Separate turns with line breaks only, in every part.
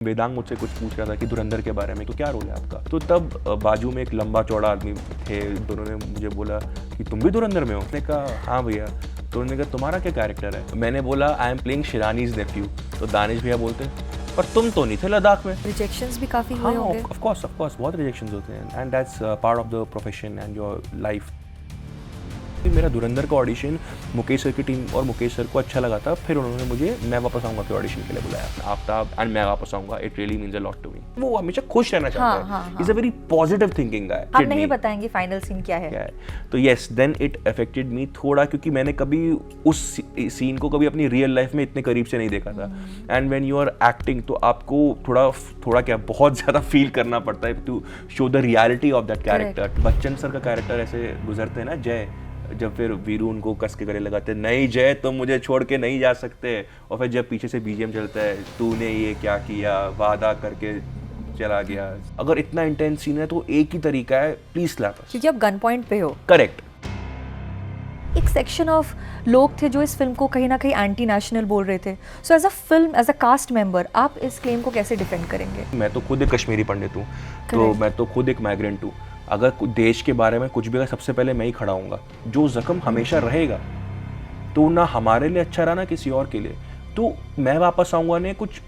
वेदांग मुझसे कुछ पूछ रहा था कि धुरंधर के बारे में, तो क्या रोल है आपका। तो तब बाजू में एक लंबा चौड़ा आदमी थे, दोनों ने मुझे बोला कि तुम भी धुरंधर में हो। मैंने कहा हाँ भैया। तो उन्होंने कहा तुम्हारा क्या कैरेक्टर है। मैंने बोला आई एम प्लेइंग शिरानीज नेफ्यू। तो दानिश भैया बोलते पर तुम तो नहीं थे लद्दाख में।
रिजेक्शंस भी काफी हुए होंगे।
ऑफ कोर्स बहुत रिजेक्शंस होते हैं and that's part of the profession and your life. मेरा धुरंधर का ऑडिशन मुकेश सर की टीम और मुकेश सर को अच्छा लगा था। फिर उन्होंने मुझे मैं वापस आऊंगा के ऑडिशन के लिए बुलाया। आफ्ताब एंड मैं वापस आऊंगा, it really means a lot to me. वो हमेशा खुश रहना चाहता है। He is a very positive thinking guy.
आप नहीं बताएंगे फाइनल सीन क्या है?
तो yes, then it affected me थोड़ा, क्योंकि मैंने कभी उस सीन को कभी अपनी रियल लाइफ में इतने करीब से नहीं देखा था। And when you are acting तो आपको थोड़ा क्या बहुत ज्यादा फील करना पड़ता है to show the reality of that character. Bachchan sir का कैरेक्टर ऐसे गुजरते हैं ना, जय, जब फिर वीरू उनको कस के गले लगाते नहीं जय तुम मुझे छोड़ के नहीं जा सकते, और फिर जब पीछे से बीजीएम चलता है तूने ये क्या किया, वादा करके चला गया। अगर इतना इंटेंस सीन है तो एक ही तरीका है, प्लीज स्लैप अस,
क्योंकि आप गन पॉइंट पे हो।
करेक्ट।
एक सेक्शन ऑफ लोग थे जो इस फिल्म को कहीं ना कहीं एंटी नेशनल बोल रहे थे। So as a film, as a cast member, आप इस क्लेम को कैसे डिफेंड करेंगे?
मैं तो खुद एक कश्मीरी पंडित हूँ, तो मैं तो खुद एक माइग्रेंट हूँ। अगर देश के बारे में कुछ भी, सबसे पहले मैं ही खड़ा हूँगा। जो जख्म हमेशा रहेगा तो ना हमारे लिए अच्छा रहा ना किसी और के लिए। तो मैं वापस आऊँगा ने कुछ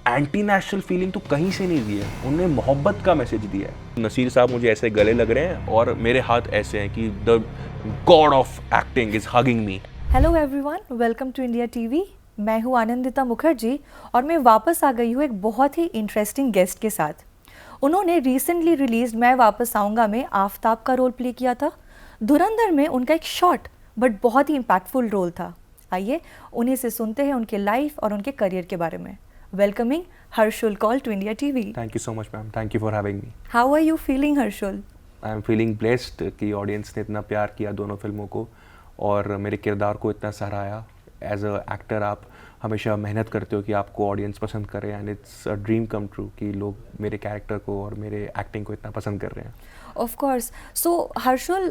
एंटी नेशनल फीलिंग तो कहीं से नहीं दी है, उन्हें मोहब्बत का मैसेज दिया है। नसीर साहब मुझे ऐसे गले लग रहे हैं और मेरे हाथ ऐसे हैं कि the god of acting is hugging me.
Hello everyone, welcome to India TV. मैं हूँ आनंदिता मुखर्जी और मैं वापस आ गई हूँ एक बहुत ही इंटरेस्टिंग गेस्ट के साथ। उन्होंने रिसेंटली रिलीज मैं वापस आऊँगा में आफ्ताब का रोल प्ले किया था। धुरंधर में उनका एक शॉर्ट बट बहुत ही इम्पैक्टफुल रोल था। आइए उन्हीं से सुनते हैं उनके लाइफ और उनके करियर के बारे में। Welcoming Harshul Kaul to India TV.
Thank you so much ma'am, thank you for having me.
How are you feeling Harshul?
I am feeling blessed कि ऑडियंस ने इतना प्यार किया दोनों फिल्मों को और मेरे किरदार को इतना सराहा। एज अ एक्टर आप हमेशा मेहनत करते हो कि आपको ऑडियंस पसंद करे, and it's a dream come true कि लोग मेरे कैरेक्टर को और मेरे एक्टिंग को इतना पसंद कर रहे हैं।
Of course. So Harshul,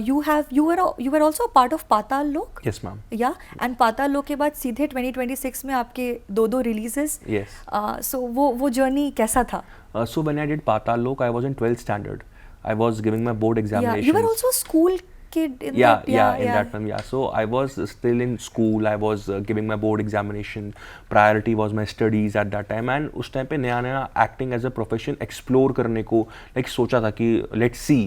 you were also a part of पाताल लोक?
Yes ma'am.
Yeah, and पाताल लोक के बाद सीधे 2026 में आपके दो रिलीजेस।
Yes.
So वो जर्नी कैसा था?
So when I did पाताल लोक, I was in 12th standard. I was giving my board examinations.
Yeah, you were also a school kid in
yeah,
that.
Yeah, in that film, yeah. So I was still in school. I was giving my board examination. Priority was my studies at that time. And उस time पे नया acting as a profession explore करने को like सोचा था कि let's see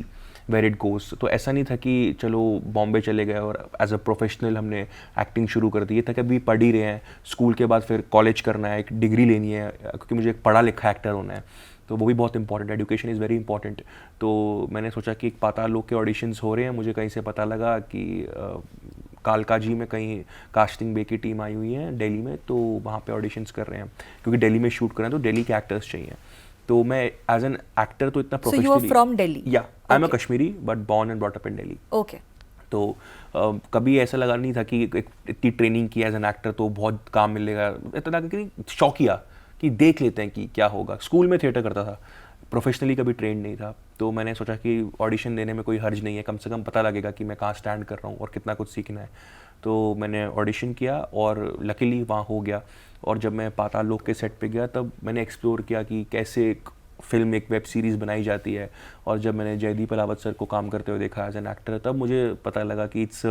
where it goes. तो ऐसा नहीं था कि चलो बॉम्बे चले गए और एज अ प्रोफेशनल हमने एक्टिंग शुरू कर दी। ये था कि अभी पढ़ ही रहे हैं, स्कूल के बाद फिर कॉलेज करना है, एक डिग्री लेनी है, क्योंकि मुझे एक पढ़ा लिखा एक्टर होना है, तो वो भी बहुत important, education is very important. तो मैंने सोचा कि एक पाताल लोक के ऑडिशंस हो रहे हैं, मुझे कहीं से पता लगा कि कालका जी में कहीं कास्टिंग बे की टीम आई हुई है दिल्ली में, तो वहाँ पे ऑडिशंस कर रहे हैं, क्योंकि दिल्ली में शूट कर रहे हैं तो दिल्ली के एक्टर्स चाहिए। तो मैं एज एन एक्टर तो इतना professionally,
So you are from Delhi?
या I am a Kashmiri but born and brought up in Delhi.
Okay.
तो कभी ऐसा लगा नहीं था कि इतनी ट्रेनिंग की एज एन एक्टर तो बहुत काम मिलेगा, इतना लगा कि शौकिया कि देख लेते हैं कि क्या होगा। स्कूल में थिएटर करता था, प्रोफेशनली कभी ट्रेंड नहीं था, तो मैंने सोचा कि ऑडिशन देने में कोई हर्ज नहीं है, कम से कम पता लगेगा कि मैं कहाँ स्टैंड कर रहा हूँ और कितना कुछ सीखना है। तो मैंने ऑडिशन किया और लकीली वहाँ हो गया। और जब मैं पाताल लोक के सेट पे गया तब मैंने एक्सप्लोर किया कि कैसे एक फिल्म, एक वेब सीरीज़ बनाई जाती है। और जब मैंने जयदीप अलावत सर को काम करते हुए देखा एज एन एक्टर, तब मुझे पता लगा कि it's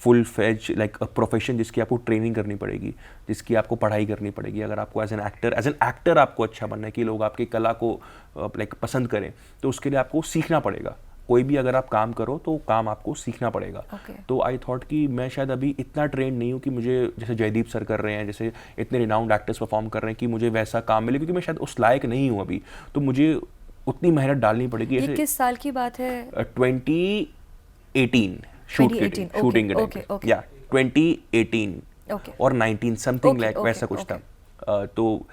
full fledge like a profession जिसकी आपको ट्रेनिंग करनी पड़ेगी, जिसकी आपको पढ़ाई करनी पड़ेगी। अगर आपको एज एन एक्टर आपको अच्छा बनना है कि लोग आपकी कला को लाइक पसंद करें, तो उसके लिए आपको सीखना पड़ेगा। कोई भी अगर आप काम करो तो काम आपको सीखना पड़ेगा। तो आई थॉट कि मैं शायद अभी इतना ट्रेंड नहीं हूँ कि मुझे जैसे जयदीप सर कर रहे हैं, जैसे इतने रिनाउंड एक्टर्स परफॉर्म कर रहे हैं, कि मुझे वैसा काम मिले, क्योंकि मैं शायद उस लायक नहीं हूँ अभी। तो मुझे उतनी मेहनत डालनी पड़ेगी।
ये किस साल की बात है?
2018 शूटिंग के टाइम, या 2018 और 19 समथिंग लाइक वैसा कुछ था। तो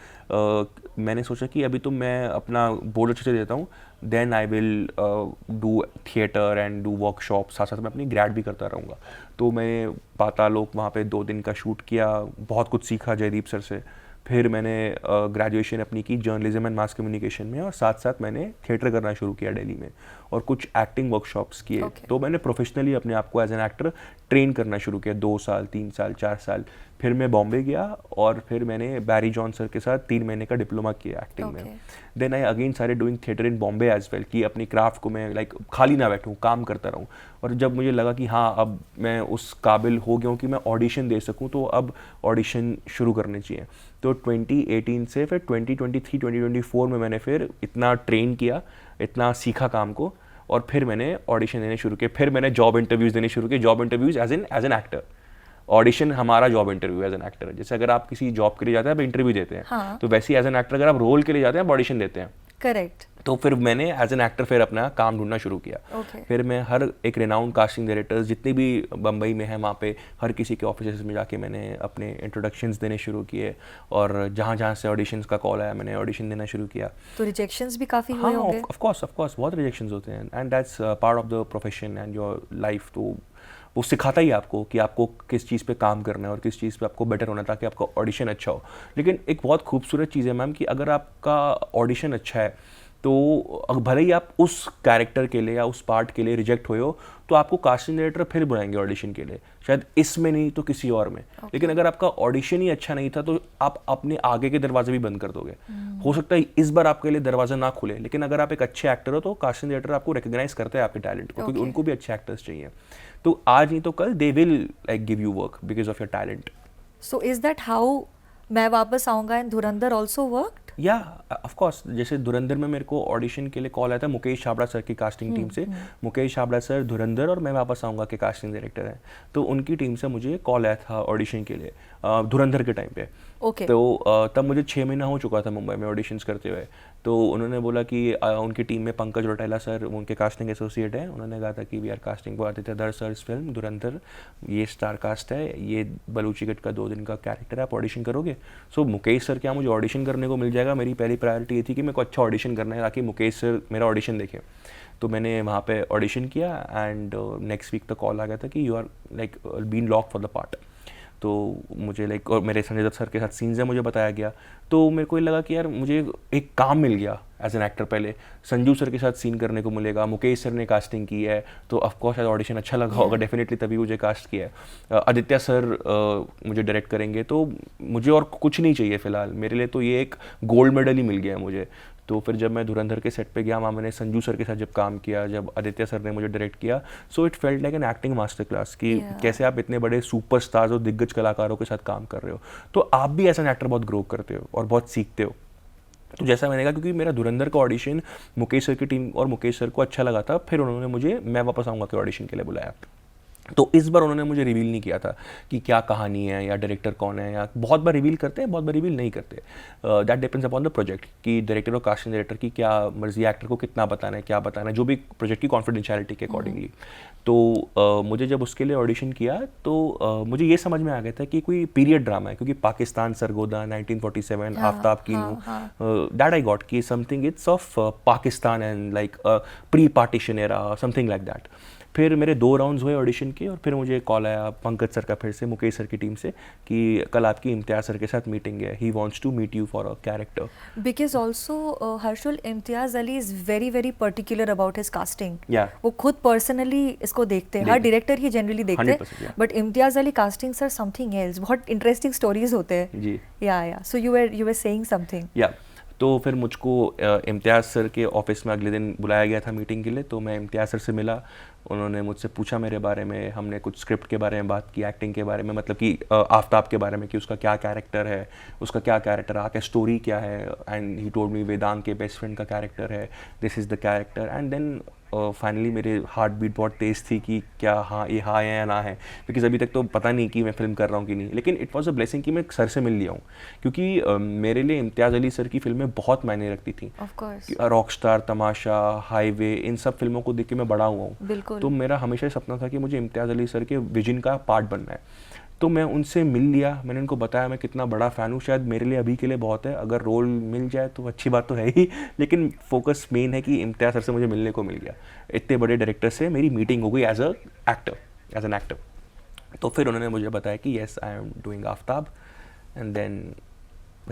मैंने सोचा कि अभी तो मैं अपना बोर्ड अच्छे से देता हूँ, then I will do theatre and do workshop, साथ साथ मैं अपनी ग्रैड भी करता रहूँगा। तो मैं पाताल लोक वहाँ पे 2 दिन का शूट किया, बहुत कुछ सीखा जयदीप सर से। फिर मैंने ग्रेजुएशन अपनी की जर्नलिज्म एंड मास कम्युनिकेशन में, और साथ साथ मैंने थिएटर करना शुरू किया दिल्ली में और कुछ एक्टिंग वर्कशॉप्स किए। तो मैंने प्रोफेशनली अपने आप को एज एन एक्टर ट्रेन करना शुरू किया, 2 साल 3 साल 4 साल, फिर मैं बॉम्बे गया और फिर मैंने बैरी जॉन सर के साथ 3 महीने का डिप्लोमा किया एक्टिंग में. Then I again started doing theatre in Bombay as well, कि अपनी क्राफ्ट को मैं लाइक खाली ना बैठूँ, काम करता रहूँ. और जब मुझे लगा कि हाँ अब मैं उस काबिल हो गया हूँ कि मैं ऑडिशन दे सकूँ, तो अब ऑडिशन शुरू करने चाहिए. तो 2018 से फिर 2023 2024 में मैंने फिर इतना ट्रेन किया, इतना सीखा काम को, और फिर मैंने ऑडिशन देने शुरू किए. फिर मैंने जॉब इंटरव्यूज़ देने शुरू किए. Job interviews as an actor. Audition हमारा job interview as an actor. जैसे अगर आप किसी जॉब के लिए जाते हैं आप इंटरव्यू देते हैं,
हाँ.
तो वैसे ही एज एन एक्टर अगर आप रोल के लिए जाते हैं आप ऑडिशन देते हैं.
करेक्ट.
तो फिर मैंने एज एन एक्टर फिर अपना काम ढूंढना शुरू किया. फिर मैं हर एक रिनाउंड कास्टिंग डायरेक्टर्स जितने भी बम्बई में हैं वहाँ पे हर किसी के ऑफिस में जाके मैंने अपने इंट्रोडक्शंस देने शुरू किए, और जहाँ जहाँ से ऑडिशंस का कॉल आया मैंने ऑडिशन देना शुरू किया.
तो रिजेक्शंस भी काफ़ी हुए होंगे.
ऑफ कोर्स बहुत रिजेक्शंस होते हैं, and that's part of the profession and your life. तो वो सिखाता ही आपको कि आपको किस चीज़ पे काम करना है और किस चीज़ पे आपको बेटर होना है ताकि आपका ऑडिशन अच्छा हो. लेकिन एक बहुत खूबसूरत चीज़ है मैम कि अगर आपका ऑडिशन अच्छा है तो भले ही आप उस कैरेक्टर के लिए या उस पार्ट के लिए रिजेक्ट हुए हो, तो आपको कास्टिंग डायरेक्टर फिर बुलाएंगे ऑडिशन के लिए, शायद इसमें नहीं तो किसी और में. लेकिन अगर आपका ऑडिशन ही अच्छा नहीं था तो आप अपने आगे के दरवाजे भी बंद कर दोगे. हो सकता है इस बार आपके लिए दरवाजा ना खुले, लेकिन अगर आप एक अच्छे एक्टर हो तो कास्टिंग डायरेक्टर आपको रिकॉग्नाइज करते हैं आपके टैलेंट को, क्योंकि उनको भी अच्छे एक्टर्स चाहिए. तो आज नहीं तो कल they will like give you work because of your talent.
So is that how मैं वापस आऊँगा एंड धुरंधर ऑल्सो वर्कड?
या ऑफ कोर्स, जैसे धुरंधर में मेरे को ऑडिशन के लिए कॉल आया था मुकेश छाबड़ा सर की कास्टिंग टीम से. मुकेश छाबड़ा सर धुरंधर और मैं वापस आऊँगा के कास्टिंग डायरेक्टर हैं, तो उनकी टीम से मुझे कॉल आया था ऑडिशन के लिए धुरंधर के टाइम पे. तो तब मुझे 6 महीना हो चुका था मुंबई में ऑडिशंस करते हुए. तो उन्होंने बोला कि उनकी टीम में पंकज रोटेला सर उनके कास्टिंग एसोसिएट हैं. उन्होंने कहा था कि we are casting for Aditya Dhar sir film धुरंधर, ये स्टार कास्ट है, ये बलूचिगढ़ का 2 दिन का कैरेक्टर है, आप ऑडिशन करोगे? सो मुकेश सर क्या मुझे ऑडिशन करने को मिल जाएगा? मेरी पहली प्रायोरिटी ये थी कि मेरे को अच्छा ऑडिशन करना है ताकि मुकेश सर मेरा ऑडिशन देखें. तो मैंने वहाँ पे ऑडिशन किया एंड नेक्स्ट वीक तक कॉल आ गया था कि you are like been lock for the part. तो मुझे लाइक और मेरे संजय दत्त सर के साथ सीन्स है मुझे बताया गया. तो मेरे को ये लगा कि यार मुझे एक काम मिल गया एज एन एक्टर. पहले संजू सर के साथ सीन करने को मिलेगा, मुकेश सर ने कास्टिंग की है, तो ऑफकोर्स शायद ऑडिशन अच्छा लगा होगा डेफिनेटली, तभी मुझे कास्ट किया है. आदित्य सर मुझे डायरेक्ट करेंगे, तो मुझे और कुछ नहीं चाहिए फ़िलहाल. मेरे लिए तो ये एक गोल्ड मेडल ही मिल गया है मुझे. तो फिर जब मैं धुरंधर के सेट पे गया, वहाँ मैंने संजू सर के साथ जब काम किया, जब आदित्य सर ने मुझे डायरेक्ट किया, so it felt like an acting master class कि कैसे आप इतने बड़े सुपरस्टार्स और दिग्गज कलाकारों के साथ काम कर रहे हो, तो आप भी एज एन एक्टर बहुत ग्रो करते हो और बहुत सीखते हो. तो जैसा मैंने कहा, क्योंकि मेरा धुरंधर का ऑडिशन मुकेश सर की टीम और मुकेश सर को अच्छा लगा था, फिर उन्होंने मुझे मैं वापस आऊँगा के ऑडिशन के लिए बुलाया. तो इस बार उन्होंने मुझे रिवील नहीं किया था कि क्या कहानी है या डायरेक्टर कौन है, या बहुत बार रिवील करते हैं, बहुत बार रिवील नहीं करते. That depends upon the project कि डायरेक्टर और कास्टिंग डायरेक्टर की क्या मर्जी है, एक्टर को कितना बताना है, क्या बताना है, जो भी प्रोजेक्ट की कॉन्फिडेंशियलिटी के अकॉर्डिंगली. तो मुझे जब उसके लिए ऑडिशन किया तो मुझे ये समझ में आ गया था कि कोई पीरियड ड्रामा है, क्योंकि पाकिस्तान सरगोदा 1947 आफ्ताब कीनू, दैट आई गॉट कि something it's of Pakistan and like pre partition era, something like that. फिर मेरे 2 राउंड्स हुए ऑडिशन के और फिर मुझे कॉल आया पंकज सर का फिर से, मुकेश सर की टीम से, कि कल आपकी इम्तियाज़ सर के साथ मीटिंग है, he wants to meet you for a character.
Because also Harshul, Imtiaz Ali is very very particular about his casting. वो खुद पर्सनली इसको देखते हैं, हर डायरेक्टर ही जनरली देखते हैं, but Imtiaz Ali casting sir something else. बहुत इंटरेस्टिंग स्टोरीज होते हैं
जी.
या so you were saying something.
या तो फिर मुझको इम्तियाज़ सर के ऑफिस में अगले दिन बुलाया गया था मीटिंग के लिए. तो मैं इम्तियाज़ सर से मिला, उन्होंने मुझसे पूछा मेरे बारे में, हमने कुछ स्क्रिप्ट के बारे में बात की, एक्टिंग के बारे में, मतलब कि आफ्ताब के बारे में कि उसका क्या कैरेक्टर है, उसका क्या कैरेक्टर आर्क है, स्टोरी क्या है. And he told me Vedang के बेस्ट फ्रेंड का कैरेक्टर है, this is the character. And then finally मेरे हार्ट बीट बहुत तेज़ थी कि क्या हाँ ये हाँ है या ना है, बिकॉज अभी तक तो पता नहीं कि मैं फिल्म कर रहा हूँ कि नहीं. लेकिन इट वॉज अ ब्लेसिंग कि मैं सर से मिल लिया हूँ, क्योंकि मेरे लिए इम्तियाज़ अली सर की फिल्में बहुत मायने रखती थी. रॉकस्टार, तमाशा, हाईवे, इन सब फिल्मों को देख के मैं बड़ा हुआ हूँ. तो मेरा हमेशा सपना था कि मुझे इम्तियाज़ अली सर के विजन का पार्ट बनना है. तो मैं उनसे मिल लिया, मैंने उनको बताया मैं कितना बड़ा फ़ैन हूँ. शायद मेरे लिए अभी के लिए बहुत है, अगर रोल मिल जाए तो अच्छी बात तो है ही, लेकिन फोकस मेन है कि इम्तियाज़ सर से मुझे मिलने को मिल गया. इतने बड़े डायरेक्टर से मेरी मीटिंग हो गई एज एन एक्टर. तो फिर उन्होंने मुझे बताया कि yes I am doing Aftab. And then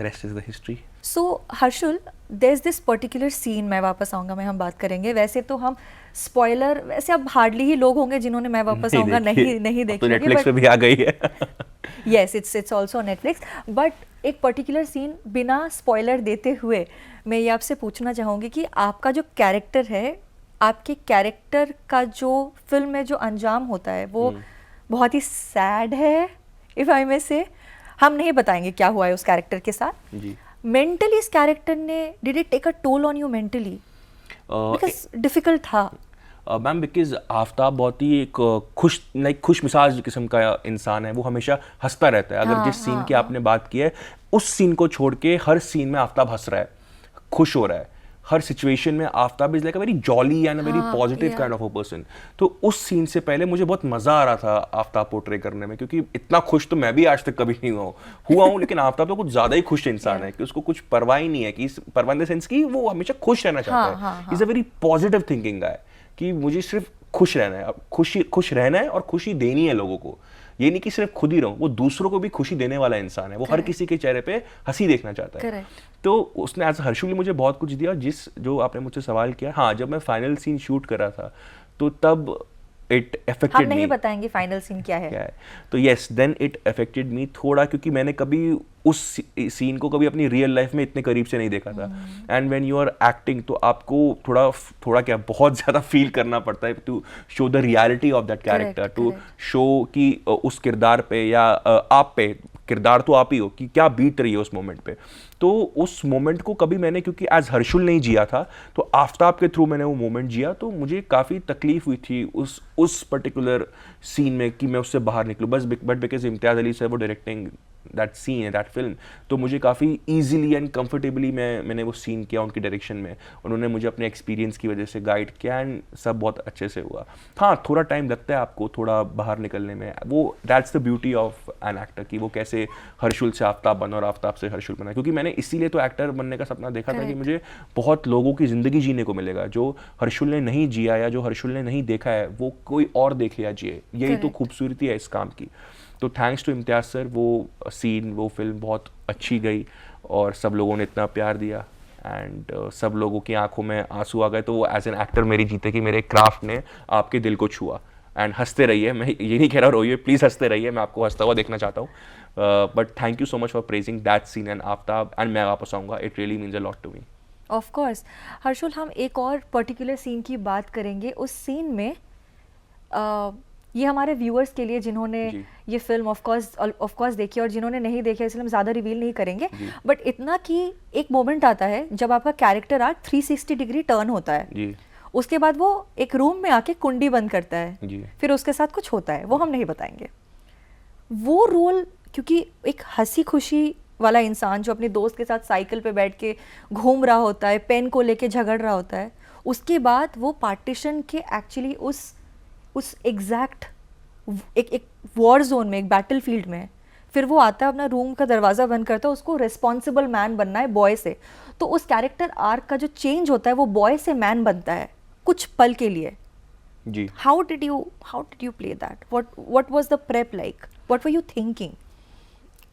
rest is the history.
So Harshul, there is this particular scene, मैं वापस आऊँगा में हम बात करेंगे। वैसे तो हम स्पॉइलर, वैसे अब हार्डली ही लोग होंगे जिन्होंने मैं वापस आऊँगा नहीं देखी
तो नेटफ्लिक्स पे भी आ गई है।
Yes, it's also Netflix. But एक पर्टिकुलर सीन बिना स्पॉइलर देते हुए मैं ये आपसे पूछना चाहूँगी कि आपका जो कैरेक्टर है, आपके कैरेक्टर का जो फिल्म में जो अंजाम होता है वो बहुत ही सैड है, इफ़ आई मे से। हम नहीं बताएंगे क्या हुआ है उस कैरेक्टर के साथ।
जी।
मेंटली इस कैरेक्टर ने, did it take a toll on you mentally? Because difficult था।
मैम बिकॉज आफ्ताब बहुत ही एक खुश मिजाज किस्म का इंसान है, वो हमेशा हंसता रहता है। अगर जिस सीन की आपने बात की है, उस सीन को छोड़ के हर सीन में आफ्ताब हंस रहा है, खुश हो रहा है। हर सिचुएशन में Aftab is like a very jolly and a very positive kind of a person. तो उस सीन से पहले मुझे बहुत मजा आ रहा था आफ्ताब पोर्ट्रे करने में, क्योंकि इतना खुश तो मैं भी आज तक कभी नहीं हुआ हूँ। लेकिन आफ्ताब तो कुछ ज्यादा ही खुश इंसान है कि उसको कुछ परवाह ही नहीं है, कि परवाह इन द सेंस कि वो हमेशा खुश रहना चाहता है। Is a very positive thinking guy, कि मुझे सिर्फ खुश रहना है, अब खुश रहना है और खुशी देनी है लोगों को। ये नहीं कि सिर्फ खुद ही रहूं, वो दूसरों को भी खुशी देने वाला इंसान है। वो हर किसी के चेहरे पे हंसी देखना चाहता है। तो उसने एज हर्षुल ने मुझे बहुत कुछ दिया। जो आपने मुझसे सवाल किया, हाँ, जब मैं फाइनल सीन शूट कर रहा था तो तब इट अफेक्टेड मी।
हम नहीं बताएंगे फाइनल सीन क्या है।
तो yes, then it affected me थोड़ा, क्योंकि मैंने कभी उस सीन को कभी अपनी रियल लाइफ में इतने करीब से नहीं देखा था। And when you are acting तो आपको थोड़ा क्या बहुत ज़्यादा फील करना पड़ता है to show the reality of that character, to show कि उस किरदार पे या आप पे, किरदार तो आप ही हो, कि क्या बीत रही है उस मोमेंट पे। तो उस मोमेंट को कभी मैंने, क्योंकि एज हर्षुल नहीं जिया था, तो आफ्ताब के थ्रू मैंने वो मोमेंट जिया, तो मुझे काफ़ी तकलीफ हुई थी उस पर्टिकुलर सीन में कि मैं उससे बाहर निकलूँ। बट बिकॉज इम्तियाज़ अली साहब वो डायरेक्टिंग दैट सीन है, दैट फिल्म, तो मुझे काफ़ी ईजिली एंड कंफर्टेबली मैंने वो सीन किया उनकी डायरेक्शन में। उन्होंने मुझे अपने एक्सपीरियंस की वजह से गाइड किया एंड सब बहुत अच्छे से हुआ। हाँ, थोड़ा टाइम लगता है आपको थोड़ा बाहर निकलने में, वो that's the beauty of N actor, कि वो कैसे हर्षुल से आफ्ताब बना और आफ्ताब से हर्षुल बना। क्योंकि मैंने इसीलिए तो एक्टर बनने का सपना देखा था कि मुझे बहुत लोगों की ज़िंदगी जीने को मिलेगा, जो हर्षुल ने नहीं जिया या जो हर्षुल ने नहीं देखा है वो कोई और देखे या जिए। यही तो खूबसूरती है इस काम की। तो थैंक्स टू इम्तियाज़ सर, वो सीन, वो फिल्म बहुत अच्छी गई और सब लोगों ने इतना प्यार दिया एंड सब लोगों की आंखों में आंसू आ गए। तो वो एज एन एक्टर मेरी जीते कि मेरे क्राफ्ट ने आपके दिल को छुआ। एंड हंसते रहिए, मैं ये नहीं कह रहा रोइए, प्लीज़ हंसते रहिए, मैं आपको हंसता हुआ देखना चाहता हूँ। But thank you so much for praising that scene and Aftab, and मैं वापस आऊँगा, it really means a lot to me.
Of course Harshul, हम एक और पर्टिकुलर सीन की बात करेंगे। उस सीन में ये हमारे व्यूअर्स के लिए जिन्होंने ये फिल्म ऑफ कोर्स देखी और जिन्होंने नहीं देखी, इसलिए हम ज़्यादा रिवील नहीं करेंगे, बट इतना कि एक मोमेंट आता है जब आपका कैरेक्टर आर्क 360 डिग्री टर्न होता है जी। उसके बाद वो एक रूम में आके कुंडी बंद करता है जी। फिर उसके साथ कुछ होता है, वो हम नहीं बताएंगे। वो रोल, क्योंकि एक हंसी खुशी वाला इंसान जो अपने दोस्त के साथ साइकिल पे बैठ के घूम रहा होता है, पेन को लेके झगड़ रहा होता है, उसके बाद वो पार्टीशन के एक्चुअली उस एग्जैक्ट एक वॉर जोन में, एक बैटल फील्ड में, फिर वो आता है, अपना रूम का दरवाज़ा बंद करता है, उसको रिस्पॉन्सिबल मैन बनना है बॉय से। तो उस कैरेक्टर आर्क का जो चेंज होता है वो बॉय से मैन बनता है कुछ पल के लिए जी। How did you play that? What was the prep like? What were you thinking?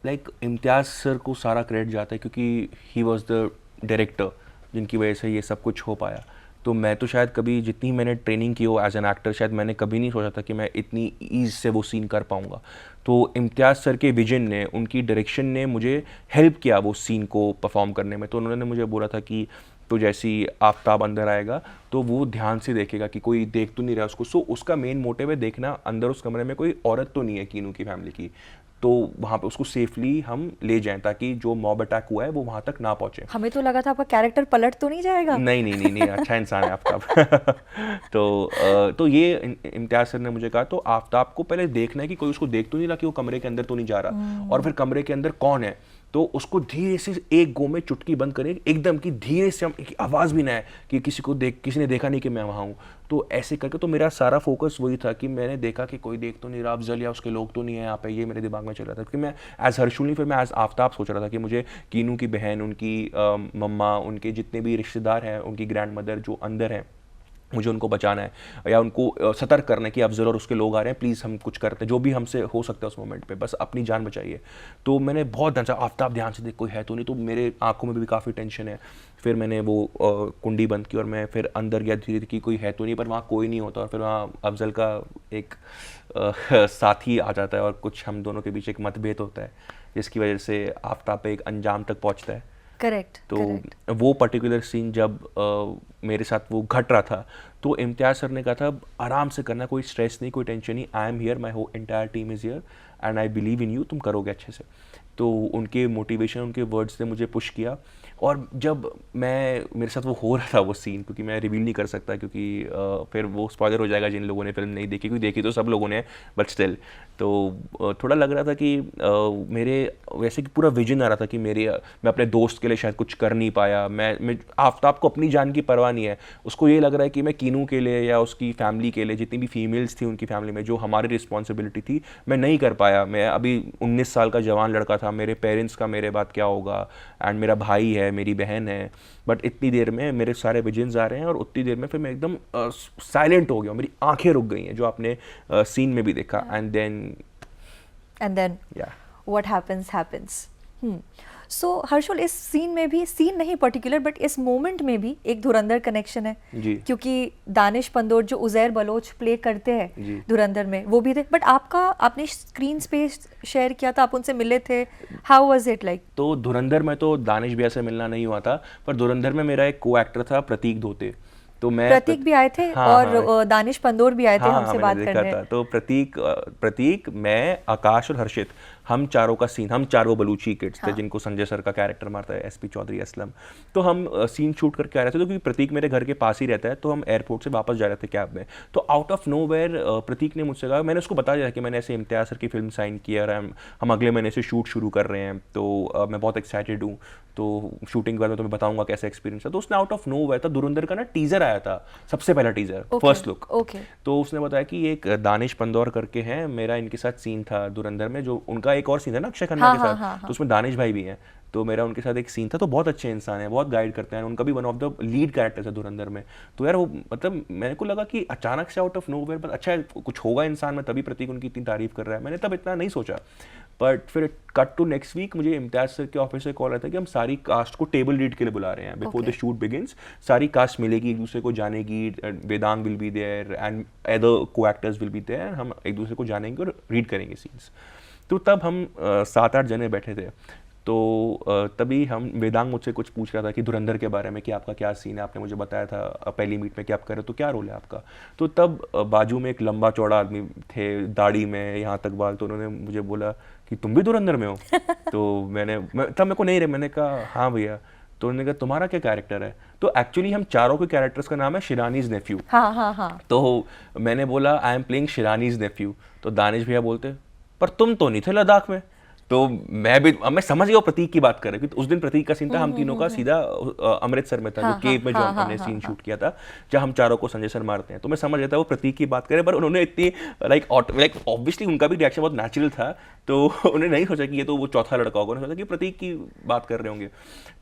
Like Imtiaz sir को सारा क्रेडिट जाता है, क्योंकि ही वॉज द डायरेक्टर जिनकी वजह से ये सब कुछ हो पाया। तो मैं तो शायद कभी, जितनी मैंने ट्रेनिंग की हो एज एन एक्टर, शायद मैंने कभी नहीं सोचा था कि मैं इतनी ईज से वो सीन कर पाऊँगा। तो इम्तियाज़ सर के विजन ने, उनकी डायरेक्शन ने मुझे हेल्प किया वो सीन को परफॉर्म करने में। तो उन्होंने मुझे बोला था कि तो जैसी आफ्ताब अंदर आएगा तो वो ध्यान से देखेगा कि कोई देख तो नहीं रहा उसको। सो उसका मेन मोटिव है देखना अंदर उस कमरे में कोई औरत तो नहीं है कीनू की फैमिली की, तो वहाँ पे उसको सेफली हम ले जाएं ताकि जो मॉब अटैक हुआ है वो वहाँ तक ना पहुँचे।
हमें तो लगा था आपका कैरेक्टर पलट तो नहीं जाएगा।
नहीं, अच्छा इंसान है आफ्ताब। तो ये इम्तियाज़ सर ने मुझे कहा तो आफ्ताब को पहले देखना है कि कोई उसको देख तो नहीं रहा कि वो कमरे के अंदर तो नहीं जा रहा, और फिर कमरे के अंदर कौन है, तो उसको धीरे से एक गो में चुटकी बंद करें एकदम की, धीरे से, हम आवाज़ भी ना है कि किसी ने देखा नहीं कि मैं वहाँ हूँ। तो ऐसे करके तो मेरा सारा फोकस वही था कि मैंने देखा कि कोई देख तो नहीं रहा, अफजल या उसके लोग तो नहीं है यहाँ पे, ये मेरे दिमाग में चल रहा था। क्योंकि मैं एज हर्षुल नहीं, फिर मैं एज आफ्ताब सोच रहा था कि मुझे कीनू की बहन, उनकी मम्मा, उनके जितने भी रिश्तेदार हैं, उनकी ग्रैंड मदर जो अंदर हैं, मुझे उनको बचाना है या उनको सतर्क करना है कि अफजल और उसके लोग आ रहे हैं, प्लीज़ हम कुछ करते हैं, जो भी हमसे हो सकता है उस मोमेंट पे, बस अपनी जान बचाइए। तो मैंने बहुत ध्यान से, आफ्ताब ध्यान से देख कोई है तो नहीं, तो मेरे आंखों में भी काफ़ी टेंशन है। फिर मैंने वो कुंडी बंद की और मैं फिर अंदर गया धीरे धीरे कि कोई है तो नहीं, पर वहाँ कोई नहीं होता। और फिर वहाँ अफजल का एक साथी आ जाता है और कुछ हम दोनों के बीच एक मतभेद होता है, जिसकी वजह से आफ्ताब पे एक अंजाम तक पहुँचता है।
करेक्ट।
तो वो पर्टिकुलर सीन जब मेरे साथ वो घट रहा था, तो इम्तियाज़ सर ने कहा था आराम से करना, कोई स्ट्रेस नहीं, कोई टेंशन नहीं, आई एम हियर, माई हो entire team is here and I believe in you, तुम करोगे अच्छे से। तो उनके मोटिवेशन, उनके वर्ड्स ने मुझे पुश किया। और जब मेरे साथ वो हो रहा था वो सीन, क्योंकि मैं रिवील नहीं कर सकता क्योंकि फिर वो स्पॉइलर हो जाएगा जिन लोगों ने फिल्म नहीं देखी, क्योंकि देखी तो सब लोगों ने, बट स्टिल तो थोड़ा लग रहा था कि मेरे वैसे कि पूरा विजन आ रहा था कि मैं अपने दोस्त के लिए शायद कुछ कर नहीं पाया। मैं आफ्ताब को अपनी जान की परवाह नहीं है, उसको ये लग रहा है कि मैं कीनू के लिए या उसकी फैमिली के लिए, जितनी भी फीमेल्स थी उनकी फैमिली में, जो हमारी रिस्पॉन्सिबिलिटी थी, मैं नहीं कर पाया। मैं अभी 19 साल का जवान लड़का था, मेरे पेरेंट्स का मेरे बाद क्या होगा, एंड मेरा भाई है, मेरी बहन है, बट इतनी देर में मेरे सारे विजन्स आ रहे हैं और उतनी देर में फिर मैं एकदम साइलेंट हो गया, मेरी आंखें रुक गई हैं, जो आपने सीन में भी देखा। And then
what happens. So Harshul, इस सीन में भी, सीन नहीं पर्टिकुलर बट इस मोमेंट में भी एक धुरंधर कनेक्शन है
जी,
क्योंकि दानिश पंदोर जो उज़ैर बलोच प्ले करते हैं धुरंधर में, वो भी थे। बट आपने स्क्रीन स्पेस शेयर किया था, आप उनसे मिले थे, हाउ वाज इट लाइक?
तो धुरंधर में तो दानिश भैया से मिलना नहीं हुआ था, पर धुरंधर में मेरा एक को एक्टर था प्रतीक धोते, तो मैं
प्रतीक भी आए थे।
हाँ,
और
हाँ,
दानिश पंदोर भी आए थे हमसे बात करने।
था। तो प्रतीक, मैं, आकाश और हर्षित, हम चारों का सीन, हम चारों बलूची किड्स थे जिनको संजय सर का कैरेक्टर मारता है एसपी चौधरी असलम। तो हम सीन शूट करके आ रहे थे, तो क्योंकि प्रतीक मेरे घर के पास ही रहता है, तो हम एयरपोर्ट से वापस जा रहे थे कैब में। तो आउट ऑफ नो वेयर प्रतीक ने मुझसे कहा, मैंने उसको बता दिया कि मैंने ऐसे इम्तियाज़ सर की फिल्म साइन की है और हम अगले महीने से शूट शुरू कर रहे हैं, तो मैं बहुत एक्साइटेड हूँ, तो शूटिंग के बाद मैं तुम्हें बताऊंगा कैसा एक्सपीरियंस है। तो उसने आउट ऑफ नो वेयर था, धुरंधर का ना टीजर आया था, सबसे पहला टीजर, फर्स्ट लुक। तो उसने बताया कि एक दानिश पंदौर करके हैं, मेरा इनके साथ सीन था धुरंधर में, जो उनका एक और सीन है ना अक्षय खन्ना के साथ, तो उसमें दानिश भाई भी हैं, तो मेरा उनके साथ एक सीन था। तो बहुत अच्छे इंसान है, बहुत गाइड करते हैं, उनका भी one of the lead characters है धुरंधर में। तो यार वो मतलब मेरे को लगा कि अचानक से आउट ऑफ नो वेयर, अच्छा है कुछ होगा इंसान में, तभी प्रतीक उनकी इतनी तारीफ कर रहा है, मैंने तब इतना नहीं सोचा। बट फिर कट टू नेक्स्ट वीक मुझे इम्तियाज सर के ऑफिस से कॉल आया था कि हम सारी कास्ट को टेबल रीड के लिए बुला रहे हैं बिफोर द शूट बिगिंस। सारी कास्ट मिलेगी, एक दूसरे को जानेगी, Vedang will be there and other co actors will be there, हम एक दूसरे को जानेंगे और रीड करेंगे सीन्स। तो तब हम 7-8 जने बैठे थे, तो तभी हम, वेदांग मुझसे कुछ पूछ रहा था कि धुरंधर के बारे में कि आपका क्या सीन है, आपने मुझे बताया था पहली मीट में कि आप कर रहे हो, तो क्या रोल है आपका। तो तब बाजू में एक लंबा चौड़ा आदमी थे, दाढ़ी में यहाँ तक बाल, तो उन्होंने मुझे बोला कि तुम भी धुरंधर में हो। तो तब मेरे को नहीं रहे, मैंने कहा हाँ भैया। तो उन्होंने कहा तुम्हारा क्या कैरेक्टर है। तो एक्चुअली हम चारों के कैरेक्टर्स का नाम है शिरानीज नेफ्यू।
हाँ।
तो मैंने बोला आई एम प्लेइंग शिरानीज नेफ्यू, तो दानिश भैया बोलते पर तुम तो नहीं थे लद्दाख में। तो मैं समझ गया प्रतीक की बात कर रहे, क्योंकि उस दिन प्रतीक का सीन था हम तीनों का सीधा अमृतसर में था, जो केव में जो हमने सीन शूट किया था, जहाँ हम चारों को संजय सर मारते हैं। तो मैं समझ गया था वो प्रतीक की बात करे, पर उन्होंने इतनी लाइक ऑब्वियसली उनका भी रिएक्शन बहुत नेचुरल था, तो उन्होंने नहीं सोचा कि ये तो वो चौथा लड़का होगा, उन्होंने सोचा कि प्रतीक की बात कर रहे होंगे।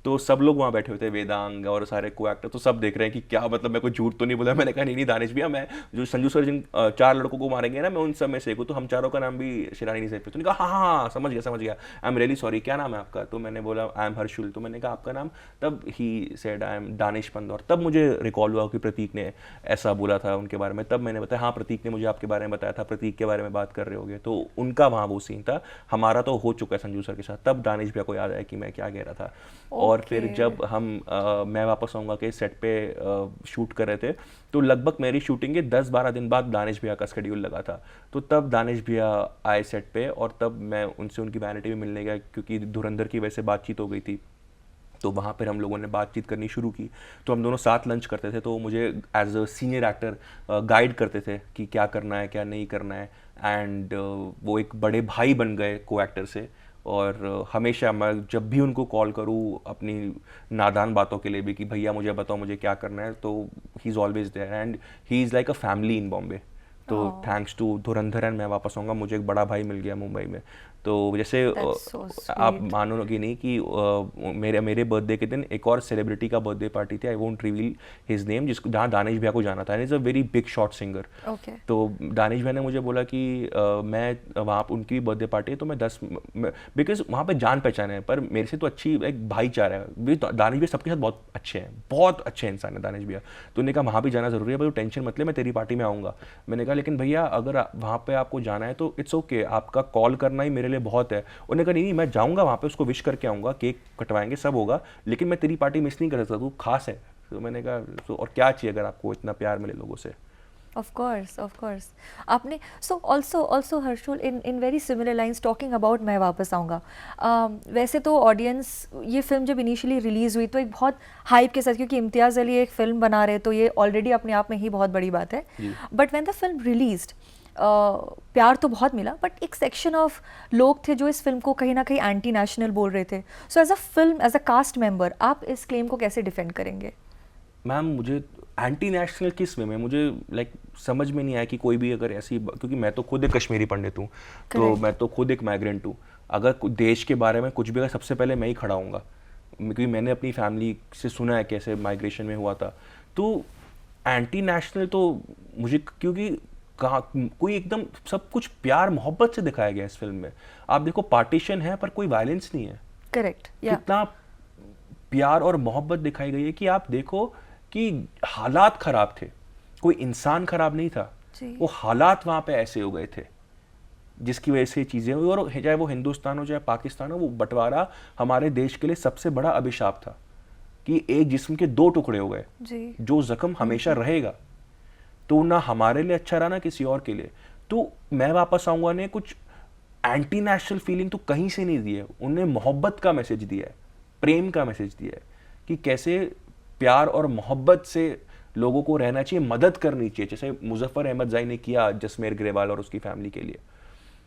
तो सब लोग वहाँ बैठे हुए थे, वेदांग और सारे को एक्टर, तो सब देख रहे हैं कि क्या मतलब मैं कोई झूठ तो नहीं बोला। मैंने कहा नहीं दानिश भैया, मैं जो संजू सर जिन 4 लड़कों को मारेंगे ना, मैं उन सब में से एक हूँ, तो हम चारों का नाम भी शिरानी नहीं सकते। तो उन्होंने कहा हाँ समझ गया, आई एम रियली सॉरी, क्या नाम है आपका। तो मैंने बोला आई एम हर्षुल। तो मैंने कहा आपका नाम, तब he said I am Danish Pandor. तब मुझे रिकॉल हुआ कि प्रतीक ने ऐसा बोला था उनके बारे में। तब मैंने बताया हाँ प्रतीक ने मुझे आपके बारे में बताया था, प्रतीक के बारे में बात कर रहे होगे। तो उनका वहाँ वो सीन था, हमारा तो हो चुका है संजू सर के साथ। तब दानिश भैया को याद आया कि मैं क्या कह रहा था। और फिर जब मैं वापस आऊँगा के सेट पे शूट कर रहे थे, तो लगभग मेरी शूटिंग के 10-12 दिन बाद दानिश भैया का शेड्यूल लगा था। तो तब दानिश भैया आए सेट पे, और तब मैं उनसे उनकी वैनिटी में मिलने गया, क्योंकि धुरंधर की वजह से बातचीत हो गई थी। तो वहाँ पर हम लोगों ने बातचीत करनी शुरू की। तो हम दोनों साथ लंच करते थे, तो मुझे as a senior actor guide करते थे कि क्या करना है क्या नहीं करना है। एंड वो एक बड़े भाई बन गए को एक्टर से, और हमेशा मैं जब भी उनको कॉल करूँ अपनी नादान बातों के लिए भी कि भैया मुझे बताओ मुझे क्या करना है, तो he is always there and he is like a family in Bombay. तो थैंक्स टू धुरंधर एंड मैं वापस आऊँगा, मुझे एक बड़ा भाई मिल गया मुंबई में। तो जैसे
That's so
आप
sweet.
मानोगे नहीं कि मेरे बर्थडे के दिन एक और सेलिब्रिटी का बर्थडे पार्टी थी, I won't reveal his name, जिसको जहाँ दानिश भैया को जाना था, is a very big shot singer.
Okay.
तो दानिश भाई ने मुझे बोला कि मैं वहाँ पर उनकी बर्थडे पार्टी है तो मैं 10, बिकॉज वहाँ पे जान पहचान है, पर मेरे से तो अच्छी एक भाईचारा है भी। दानिश भैया सबके साथ बहुत अच्छे हैं, बहुत अच्छे इंसान है दानिश भैया। तो उन्होंने कहा वहाँ भी जाना ज़रूरी है, भाई टेंशन मत ले, मैं तेरी पार्टी में आऊँगा। मैंने कहा लेकिन भैया अगर वहाँ पे आपको जाना है तो इट्स ओके, आपका कॉल करना ही मेरे लिए बहुत है। उन्होंने कहा नहीं मैं जाऊँगा वहाँ पे, उसको विश करके आऊँगा, केक कटवाएंगे, सब होगा, लेकिन मैं तेरी पार्टी मिस नहीं कर सकता, तू खास है। तो मैंने कहा तो और क्या चाहिए अगर आपको इतना प्यार मिले लोगों से।
Of course. आपने so also Harshul in very similar lines talking about मैं वापस आऊँगा। वैसे तो ऑडियंस ये फिल्म जब इनिशियली रिलीज़ हुई तो एक बहुत हाइप के साथ, क्योंकि इम्तियाज़ अली एक फ़िल्म बना रहे तो ये ऑलरेडी अपने आप में ही बहुत बड़ी बात है। But when the film released प्यार तो बहुत मिला, बट एक सेक्शन ऑफ लोग थे जो इस फिल्म को कहीं ना कहीं एंटी नेशनल बोल रहे थे। So as a film, as a cast member, आप इस क्लेम को कैसे डिफेंड करेंगे?
मैम मुझे एंटी नेशनल किस वे में, मुझे लाइक समझ में नहीं आया कि कोई भी अगर ऐसी, क्योंकि मैं तो खुद एक कश्मीरी पंडित हूँ, तो
Correct.
मैं तो खुद एक माइग्रेंट हूँ। अगर देश के बारे में कुछ भी अगर सबसे पहले मैं ही खड़ा हूँगा, क्योंकि मैंने अपनी फैमिली से सुना है कैसे माइग्रेशन में हुआ था। तो एंटी नेशनल तो मुझे, क्योंकि कहाँ कोई एकदम सब कुछ प्यार मोहब्बत से दिखाया गया इस फिल्म में। आप देखो पार्टीशन है पर कोई वायलेंस नहीं है।
करेक्ट,
कितना प्यार और मोहब्बत दिखाई गई है कि आप देखो कि हालात खराब थे, कोई इंसान खराब नहीं था, वो हालात वहाँ पे ऐसे हो गए थे जिसकी वजह से चीज़ें हुई। और चाहे वो हिंदुस्तान हो चाहे पाकिस्तान हो, वो बंटवारा हमारे देश के लिए सबसे बड़ा अभिशाप था कि एक जिस्म के दो टुकड़े हो गए, जो जख्म हमेशा रहेगा। तो ना हमारे लिए अच्छा रहा ना किसी और के लिए। तो मैं वापस आऊँगा ने कुछ एंटी नेशनल फीलिंग तो कहीं से नहीं दी है, उन्हें मोहब्बत का मैसेज दिया है, प्रेम का मैसेज दिया है कि कैसे प्यार और मोहब्बत से लोगों को रहना चाहिए, मदद करनी चाहिए, जैसे मुजफ्फर अहमद जाई ने किया जसमेर ग्रेवाल और उसकी फैमिली के लिए।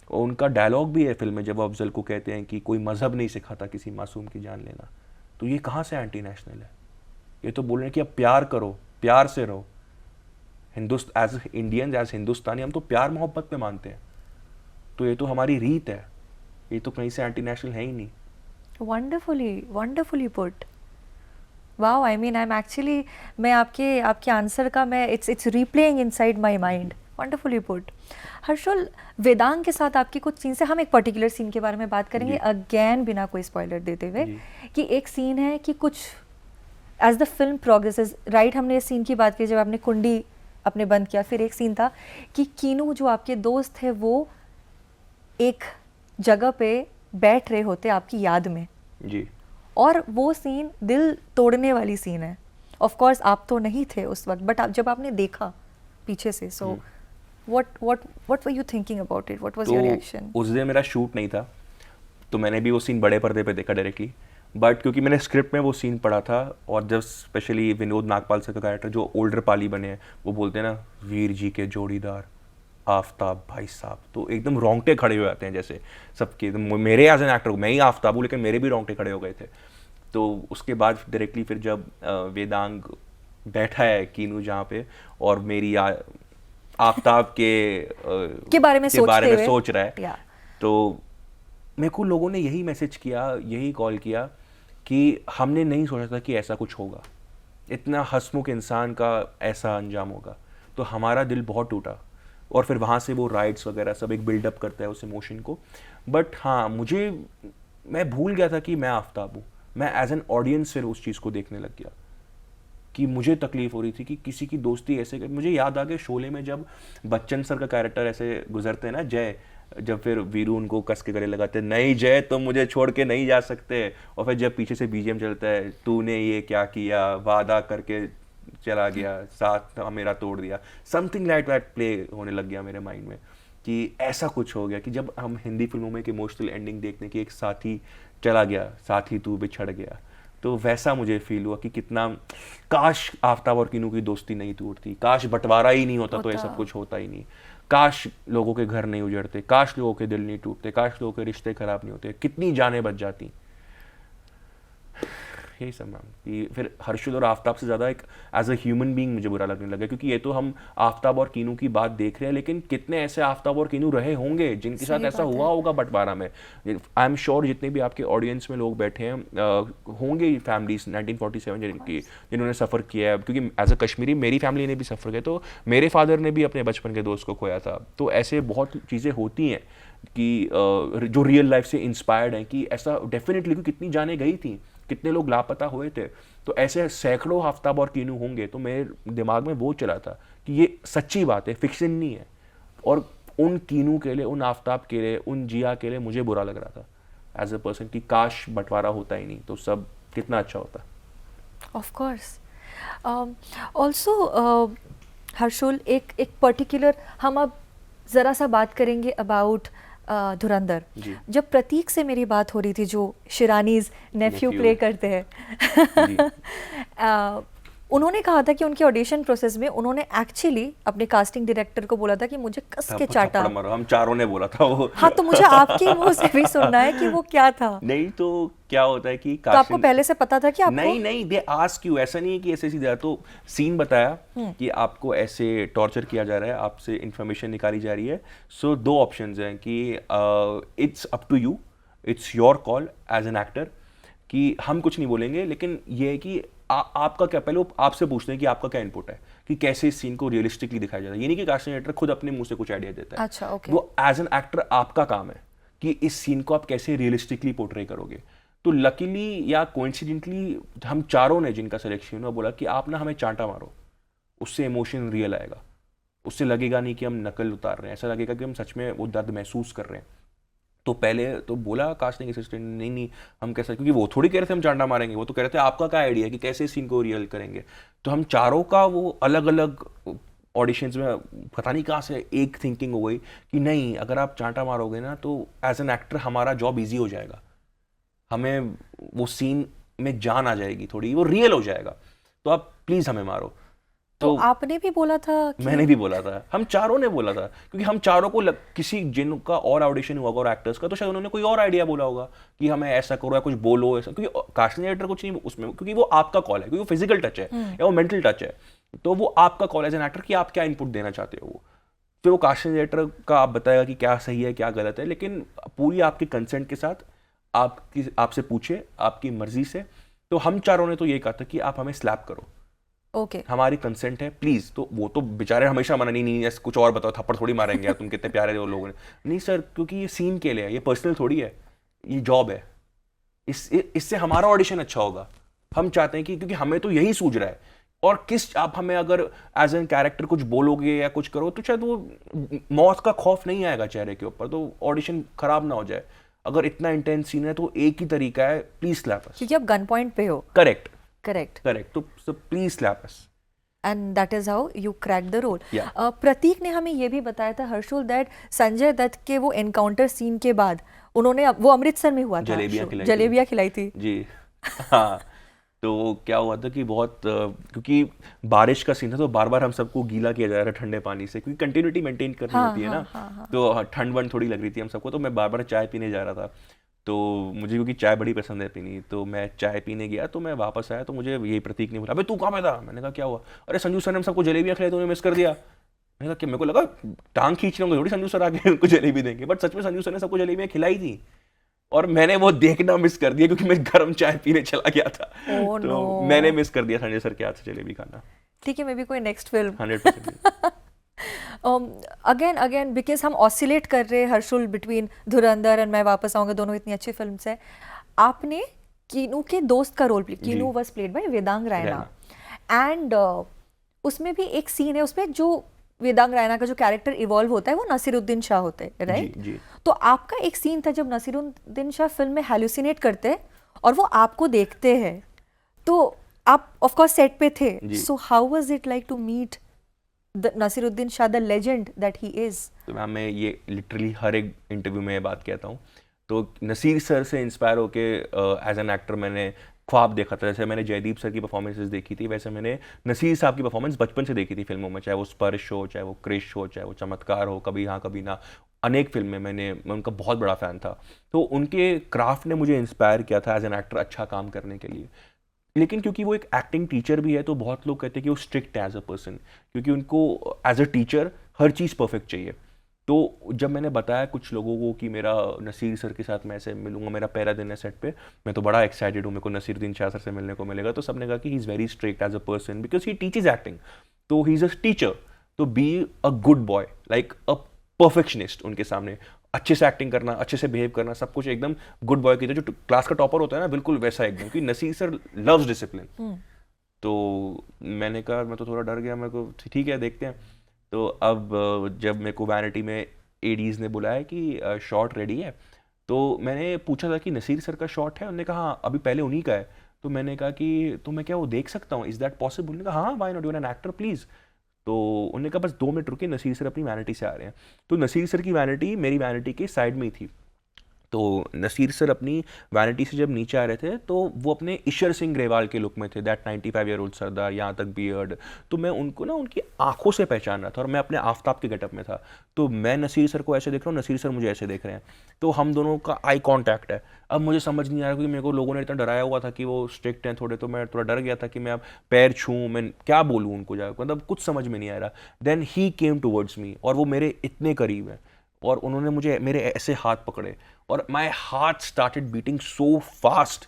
और उनका डायलॉग भी है फिल्म में जब अफजल को कहते हैं कि कोई मजहब नहीं सिखाता किसी मासूम की जान लेना। तो ये कहाँ से एंटी नेशनल है? ये तो बोल रहे हैं कि अब प्यार करो, प्यार से रहो। एज इंडियंस, एज हिंदुस्तानी हम तो प्यार मोहब्बत पे मानते हैं, तो ये तो हमारी रीत है, ये तो कहीं से एंटी नेशनल है ही नहीं।
wonderfully put. Wow, I mean I'm actually, मैं आपके आंसर का मैं it's replaying inside my mind. Wonderfully put. Harshul, Vedang के साथ आपकी कुछ सीन से हम एक पर्टिकुलर सीन के बारे में बात करेंगे अगेन, बिना कोई स्पॉइलर देते हुए, कि एक सीन है कि कुछ as the film progresses, right, हमने इस सीन की बात की जब आपने कुंडी अपने बंद किया। फिर एक सीन था कि कीनू जो आपके दोस्त थे वो एक जगह पे बैठ रहे होते आपकी याद में
जी,
और वो सीन दिल तोड़ने वाली सीन है। ऑफ कोर्स आप तो नहीं थे उस वक्त, बट जब आपने देखा पीछे से, सो what were you thinking about it? What was your reaction?
उस दिन मेरा शूट नहीं था, तो मैंने भी वो सीन बड़े पर्दे पे देखा डायरेक्टली। बट क्योंकि मैंने स्क्रिप्ट में वो सीन पढ़ा था, और जब स्पेशली विनोद नागपाल सर का कैरेक्टर जो ओल्डर पाली बने हैं, वो बोलते हैं ना वीर जी के जोड़ीदार आफ्ताब भाई साहब, तो एकदम रोंगटे खड़े हो जाते हैं जैसे सबके। मेरे एज एन एक्टर, मैं ही आफ्ताब हूँ लेकिन मेरे भी रोंगटे खड़े हो गए थे। तो उसके बाद डायरेक्टली फिर जब वेदांग बैठा है कीनू जहाँ पे, और मेरी आफ्ताब के बारे में सोच रहा है, तो मेरे को लोगों ने यही मैसेज किया, यही कॉल किया कि हमने नहीं सोचा था कि ऐसा कुछ होगा, इतना हंसमुख इंसान का ऐसा अंजाम होगा। तो हमारा दिल बहुत टूटा, और फिर वहाँ से वो राइड्स वगैरह सब एक बिल्डअप करता है उस इमोशन को। बट हाँ, मैं भूल गया था कि मैं आफ्ताब हूँ। मैं एज एन ऑडियंस फिर उस चीज़ को देखने लग गया कि मुझे तकलीफ हो रही थी कि किसी की दोस्ती ऐसे। मुझे याद आ गया शोले में जब बच्चन सर का कैरेक्टर ऐसे गुजरते हैं ना, जय, जब फिर वीरू उनको कस के गले लगाते, नहीं जय तुम मुझे छोड़ के नहीं जा सकते, और फिर जब पीछे से बीजीएम चलता है, तूने ये क्या किया, वादा करके चला गया, साथ मेरा तोड़ दिया, समथिंग लाइक दैट प्ले होने लग गया मेरे माइंड में कि ऐसा कुछ हो गया कि जब हम हिंदी फिल्मों में एक इमोशनल एंडिंग देखने की, एक साथी चला गया, साथी तू बिछड़ गया, तो वैसा मुझे फील हुआ कि कितना काश आफ्ताब और कीनू की दोस्ती नहीं टूटती, काश बंटवारा ही नहीं होता तो ये सब कुछ होता ही नहीं, काश लोगों के घर नहीं उजड़ते, काश लोगों के दिल नहीं टूटते, काश लोगों के रिश्ते खराब नहीं होते, कितनी जानें बच जाती। यही सब मैम कि फिर हर्षल और आफ्ताब से ज़्यादा एक एज अ ह्यूमन बीइंग मुझे बुरा लगने लगा, क्योंकि ये तो हम आफ्ताब और कीनू की बात देख रहे हैं, लेकिन कितने ऐसे आफ्ताब और कीनू रहे होंगे जिनके साथ ऐसा हुआ होगा बंटवारा में। आई एम श्योर जितने भी आपके ऑडियंस में लोग बैठे हैं होंगे फैमिलीज 1947 जिन्होंने सफ़र किया है, क्योंकि एज अ कश्मीरी मेरी फैमिली ने भी सफ़र किया, तो मेरे फादर ने भी अपने बचपन के दोस्त को खोया था। तो ऐसे बहुत चीज़ें होती हैं कि जो रियल लाइफ से इंस्पायर्ड हैं कि ऐसा डेफिनेटली, क्योंकि कितनी जाने गई थी, कितने लोग लापता हुए थे, तो ऐसे सैकड़ों आफ्ताब और कीनू होंगे। तो मेरे दिमाग में वो चला था कि ये सच्ची बात है, फिक्शन नहीं है। और उन कीनू के लिए, उन आफ्ताब के लिए, उन जिया के लिए मुझे बुरा लग रहा था एज अ पर्सन कि काश बंटवारा होता ही नहीं तो सब कितना अच्छा होता।
Of course. ऑल्सो हर्षुल, एक पर्टिकुलर, हम अब ज़रा सा बात करेंगे अबाउट धुरंधर। जब प्रतीक से मेरी बात हो रही थी, जो शिरानीज नेफ्यू प्ले करते हैं उन्होंने कहा था कि उनके ऑडिशन प्रोसेस में उन्होंने एक्चुअली अपने कास्टिंग डायरेक्टर को बोला था कि मुझे कस के चाटा।
हम चारों ने बोला था वो।
हाँ, तो मुझे आपके मुंह से भी सुनना है कि वो क्या था।
नहीं तो क्या होता है कि
तो आपको पहले से पता था कि आपको?
नहीं, दे आस्क यू, ऐसा नहीं है कि ऐसे सीधा तो सीन बताया कि आपको ऐसे टॉर्चर किया जा रहा है, आपसे इंफॉर्मेशन निकाली जा रही है। सो दो ऑप्शंस हैं कि it's up to you, it's your call as an actor कि हम कुछ नहीं बोलेंगे, लेकिन ये है कि आपका क्या, पहले वो आपसे पूछते हैं कि आपका क्या इनपुट है कि कैसे इस सीन को रियलिस्टिकली दिखाया जाता है। ये नहीं कि कास्टिंग डायरेक्टर खुद अपने मुंह से कुछ आइडिया देता है।
अच्छा, ओके।
वो एज एन एक्टर आपका काम है कि इस सीन को आप कैसे रियलिस्टिकली पोर्ट्रे करोगे। तो लकीली या कोइंसिडेंटली हम चारों ने, जिनका सिलेक्शन हुआ, बोला कि आप ना हमें चांटा मारो, उससे इमोशन रियल आएगा, उससे लगेगा नहीं कि हम नकल उतार रहे हैं, ऐसा लगेगा कि हम सच में वो दर्द महसूस कर रहे हैं। तो पहले तो बोला कास्टिंग असिस्टेंट, नहीं हम कैसे, क्योंकि वो थोड़ी कह रहे थे हम चांटा मारेंगे, वो तो कह रहे थे आपका क्या आइडिया है कि कैसे इस सीन को रियल करेंगे। तो हम चारों का वो अलग अलग ऑडिशंस में पता नहीं कहाँ से एक थिंकिंग हो गई कि नहीं, अगर आप चांटा मारोगे ना तो एज एन एक्टर हमारा जॉब ईजी हो जाएगा, हमें वो सीन में जान आ जाएगी, थोड़ी वो रियल हो जाएगा, तो आप प्लीज़ हमें मारो।
तो आपने भी बोला था कि...
मैंने भी बोला था, हम चारों ने बोला था, क्योंकि हम चारों को किसी जिनका और ऑडिशन हुआ होगा और एक्टर्स का, तो शायद उन्होंने कोई और आइडिया बोला होगा कि हमें ऐसा करो या कुछ बोलो ऐसा, क्योंकि कास्टिंग डायरेक्टर कुछ नहीं उसमें, क्योंकि वो आपका कॉल है, क्योंकि वो फिजिकल टच है या वो मेंटल टच है, तो वो आपका कॉल एज एन एक्टर कि आप क्या इनपुट देना चाहते हो। वो फिर वो कास्टिंग डायरेक्टर का आप बताएगा कि क्या सही है क्या गलत है, लेकिन पूरी आपके कंसेंट के साथ आपसे पूछे, आपकी मर्जी से। तो हम चारों ने तो ये कहा था कि आप हमें स्लैप करो,
ओके
हमारी कंसेंट है प्लीज। तो वो तो बेचारे हमेशा मना, नहीं ऐसा कुछ और बताओ, थप्पड़ थोड़ी मारेंगे यार, तुम कितने प्यारे हो लोगों ने। नहीं सर, क्योंकि ये सीन के लिए है, ये पर्सनल थोड़ी है, ये जॉब है, इससे हमारा ऑडिशन अच्छा होगा। हम चाहते हैं कि, क्योंकि हमें तो यही सूझ रहा है, और आप हमें अगर एज एन कैरेक्टर कुछ बोलोगे या कुछ करो तो शायद वो मौत का खौफ नहीं आएगा चेहरे के ऊपर, तो ऑडिशन खराब ना हो जाए। अगर इतना इंटेंस सीन है तो एक ही तरीका है, प्लीज स्लैप अस,
क्योंकि आप गन पॉइंट पे हो।
करेक्ट, तो please slap us,
and that is how you crack the role.
Yeah.
Prateek ने हमें ये भी बताया था हर्षुल दैट संजय दत्त के वो एनकाउंटर सीन के बाद उन्होंने, वो अमृतसर में हुआ था, जलेबियाँ खिलाई थी
जी। हाँ, तो क्या हुआ था कि बहुत क्योंकि बारिश का सीन था, तो बार बार हम सबको गीला किया जा रहा है ठंडे पानी से, क्योंकि कंटिन्यूटी मेंटेन करनी होती है ना। तो ठंड वंड थोड़ी लग रही थी हम सबको, तो मैं बार बार चाय पीने जा रहा था। तो मुझे क्योंकि चाय बड़ी पसंद है पीनी, तो मैं चाय पीने गया, तो मैं वापस आया तो मुझे यही प्रतीक ने बोला, अबे तू कहाँ पे था? मैंने कहा क्या हुआ? अरे संजू सर ने हम सबको जलेबियाँ खिलाई, तो मिस कर दिया। मैंने कहा कि मेरे को लगा टांग खींच रहे होंगे, थोड़ी संजू सर आके उनको जलेबी देंगे, बट सच में संजू सर ने सबको जलेबियाँ खिलाई थी, और मैंने वो देखना मिस कर दिया क्योंकि मैं गर्म चाय पीने चला गया था। तो मैंने मिस कर दिया संजय सर के हाथ से जलेबी खाना।
ठीक है, मे बी कोई नेक्स्ट फिल्म
100%।
अगेन बिकॉज हम ऑसिलेट कर रहे हैं हर्षुल बिटवीन धुरंधर एंड मैं वापस आऊंगा, दोनों इतनी अच्छी फिल्म्स हैं। आपने कीनू के दोस्त का role play, Keenu was played by Vedang Raina, and उसमें भी एक सीन है उसमें जो वेदांग रायना का जो कैरेक्टर इवॉल्व होता है वो नसीरुद्दीन शाह होते हैं, राइट?
जी।
तो आपका एक सीन था जब नसीरुद्दीन शाह फिल्म में हैलुसिनेट करते हैं और वो आपको देखते हैं, तो आप ऑफ कोर्स सेट पे थे, so how was it like to meet Naseeruddin Shah, the legend that he is?
तो मैम मैं ये लिटरली हर एक इंटरव्यू में ये बात कहता हूँ, तो नसीर सर से इंस्पायर होके एज एन एक्टर मैंने ख्वाब देखा था। जैसे मैंने जयदीप सर की परफॉर्मेंसेस देखी थी, वैसे मैंने नसीर साहब की परफॉर्मेंस बचपन से देखी थी फिल्मों में, चाहे वो स्पर्श हो, चाहे वो क्रिश हो, चाहे वो चमत्कार हो, कभी हाँ कभी ना, अनेक फिल्में मैं उनका बहुत बड़ा फ़ैन था। तो उनके क्राफ्ट ने मुझे इंस्पायर किया था एज एन एक्टर अच्छा काम करने के लिए। लेकिन क्योंकि वो एक एक्टिंग टीचर भी है तो बहुत लोग कहते हैं कि वो स्ट्रिक्ट है एज अ पर्सन, क्योंकि उनको एज अ टीचर हर चीज़ परफेक्ट चाहिए। तो जब मैंने बताया कुछ लोगों को कि मेरा नसीर सर के साथ मैं ऐसे मिलूंगा, मेरा पहला दिन है सेट पे, मैं तो बड़ा एक्साइटेड हूँ, मेरे को नसीरुद्दीन शाह सर से मिलने को मिलेगा, तो सबने कहा कि he is very strict as a person because he teaches acting, तो ही इज़ अ टीचर, तो be a good boy, like a perfectionist उनके सामने, अच्छे से एक्टिंग करना, अच्छे से बिहेव करना, सब कुछ एकदम गुड बॉय की तरह, जो क्लास का टॉपर होता है ना बिल्कुल वैसा एकदम, कि नसीर सर लव्स डिसिप्लिन। तो मैंने कहा, मैं तो थोड़ा डर गया, मेरे को ठीक है देखते हैं। तो अब जब मेरे को वैनिटी में एडीज़ ने बुलाया कि शॉट रेडी है, तो मैंने पूछा था कि नसीर सर का शॉट है, उन्होंने कहा हाँ अभी पहले उन्हीं का है। तो मैंने कहा कि तो मैं क्या वो देख सकता हूँ, इज़ दैट पॉसिबल? उन्होंने कहा हाँ, why not, you are an actor please. तो उन्होंने कहा बस 2 मिनट रुके, नसीर सर अपनी वैनिटी से आ रहे हैं। तो नसीर सर की वैनिटी मेरी वैनिटी के साइड में ही थी। तो नसीर सर अपनी वैनिटी से जब नीचे आ रहे थे तो वो अपने ईशर सिंह ग्रेवाल के लुक में थे, दैट 95-ईयर-ओल्ड सरदार, यहाँ तक बियर्ड। तो मैं उनको ना उनकी आंखों से पहचान रहा था, और मैं अपने आफ्ताब के गेटअप में था। तो मैं नसीर सर को ऐसे देख रहा हूँ, नसीर सर मुझे ऐसे देख रहे हैं, तो हम दोनों का आई कांटेक्ट है। अब मुझे समझ नहीं आ रहा, क्योंकि मेरे को लोगों ने इतना डराया हुआ था कि वो स्ट्रिक्ट हैं थोड़े, तो मैं थोड़ा डर गया था कि मैं अब पैर छूँ, मैं क्या बोलूँ उनको जाकर, मतलब कुछ समझ में नहीं आ रहा। Then he came towards me, और वो मेरे इतने करीब हैं, और उन्होंने मुझे मेरे ऐसे हाथ पकड़े, और my heart started beating so fast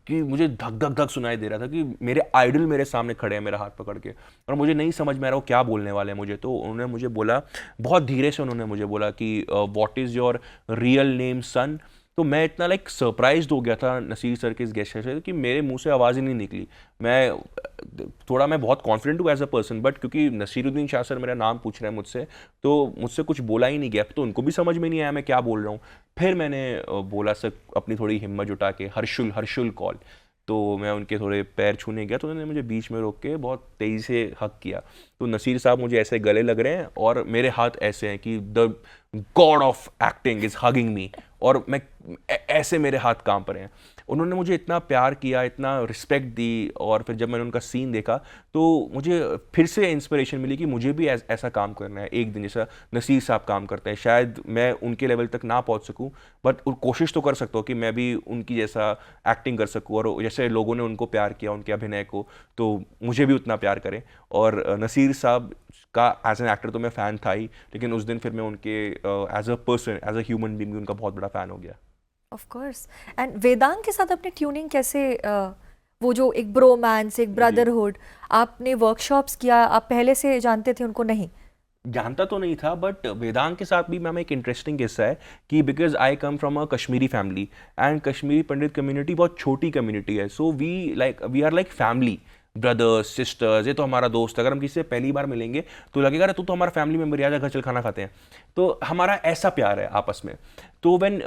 कि मुझे धक धक धक सुनाई दे रहा था कि मेरे आइडल मेरे सामने खड़े हैं मेरा हाथ पकड़ के, और मुझे नहीं समझ में आ रहा वो क्या बोलने वाले हैं मुझे। तो उन्होंने मुझे बोला, बहुत धीरे से उन्होंने मुझे बोला कि what is your real name son. तो मैं इतना लाइक सरप्राइज्ड हो गया था नसीर सर के इस गेस्चर से कि मेरे मुंह से आवाज़ ही नहीं निकली। मैं बहुत कॉन्फिडेंट हूँ एज अ पर्सन, बट क्योंकि नसीरुद्दीन शाह सर मेरा नाम पूछ रहे हैं मुझसे, तो मुझसे कुछ बोला ही नहीं गया, तो उनको भी समझ में नहीं आया मैं क्या बोल रहा हूँ। फिर मैंने बोला सर अपनी थोड़ी हिम्मत जुटा के, हर्षुल हर्षुल कॉल। तो मैं उनके थोड़े पैर छूने गया, तो उन्होंने मुझे बीच में रोक के बहुत तेज़ी से हक किया। तो नसीर साहब मुझे ऐसे गले लग रहे हैं, और मेरे हाथ ऐसे हैं कि the god of acting is hugging मी, और मैं ऐसे मेरे हाथ कांप रहे हैं। उन्होंने मुझे इतना प्यार किया, इतना रिस्पेक्ट दी, और फिर जब मैंने उनका सीन देखा तो मुझे फिर से इंस्पिरेशन मिली कि मुझे भी ऐसा काम करना है एक दिन, जैसा नसीर साहब काम करते हैं। शायद मैं उनके लेवल तक ना पहुंच सकूं, बट कोशिश तो कर सकता हूँ कि मैं भी उनकी जैसा एक्टिंग कर सकूं, और जैसे लोगों ने उनको प्यार किया उनके अभिनय को, तो मुझे भी उतना प्यार करें। और नसीर साहब का एज एन एक्टर तो मैं फ़ैन था ही, लेकिन उस दिन फिर मैं उनके as a person, as a human being भी उनका बहुत बड़ा फ़ैन हो गया।
Of course. एंड वेदांग के साथ अपनी ट्यूनिंग कैसे, वो जो एक ब्रोमांस, एक ब्रदरहुड, आपने वर्कशॉप्स किया, आप पहले से जानते थे उनको? नहीं
जानता तो नहीं था, बट वेदांग के साथ भी मैम एक इंटरेस्टिंग किस्सा है कि because I come from a Kashmiri family, and Kashmiri Pandit community बहुत छोटी कम्युनिटी है, so we are like family, brothers sisters, ये तो हमारा दोस्त है। अगर हम किसी से पहली बार मिलेंगे तो लगेगा अरे तू तो हमारा फैमिली मेंबर, यार घर चल खाना खाते हैं। तो हमारा ऐसा प्यार है आपस में। तो when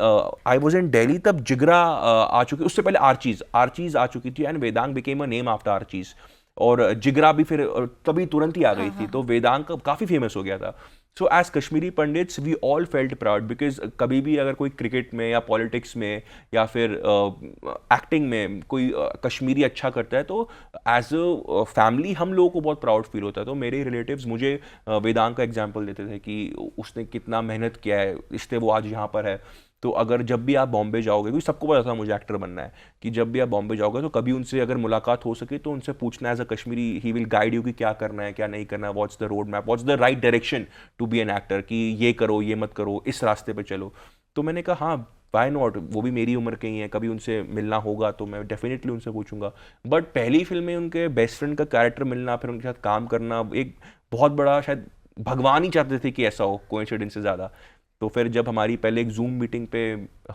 I was in Delhi, तब जिगरा आ चुकी, उससे पहले आर्चीज आ चुकी थी, and Vedang became a name after Archies, और जिगरा भी फिर तभी तुरंत ही आ गई थी, तो वेदांग काफ़ी फेमस हो गया था। So as Kashmiri Pandits we all felt proud, because कभी भी अगर कोई क्रिकेट में या पॉलिटिक्स में या फिर एक्टिंग में कोई कश्मीरी अच्छा करता है, तो एज अ फैमिली हम लोगों को बहुत प्राउड फील होता है। तो मेरे रिलेटिव्स मुझे वेदांग का एग्जाम्पल देते थे कि उसने कितना मेहनत किया है, इसलिए वो आज यहाँ पर है। तो अगर जब भी आप बॉम्बे जाओगे, क्योंकि सबको पता था मुझे एक्टर बनना है, कि जब भी आप बॉम्बे जाओगे तो कभी उनसे अगर मुलाकात हो सके तो उनसे पूछना as a Kashmiri, he will guide you कि क्या करना है क्या नहीं करना है, what's the road map, what's the right direction to be an actor, कि ये करो ये मत करो, इस रास्ते पे चलो। तो मैंने कहा हाँ वाई नॉट, वो भी मेरी उम्र के ही हैं, कभी उनसे मिलना होगा तो मैं डेफिनेटली उनसे पूछूंगा। बट पहली फिल्म में उनके बेस्ट फ्रेंड का कैरेक्टर मिलना, फिर उनके साथ काम करना, एक बहुत बड़ा, शायद भगवान ही चाहते थे कि ऐसा हो, कोइंसिडेंस से ज़्यादा। तो फिर जब हमारी पहले एक जूम मीटिंग पे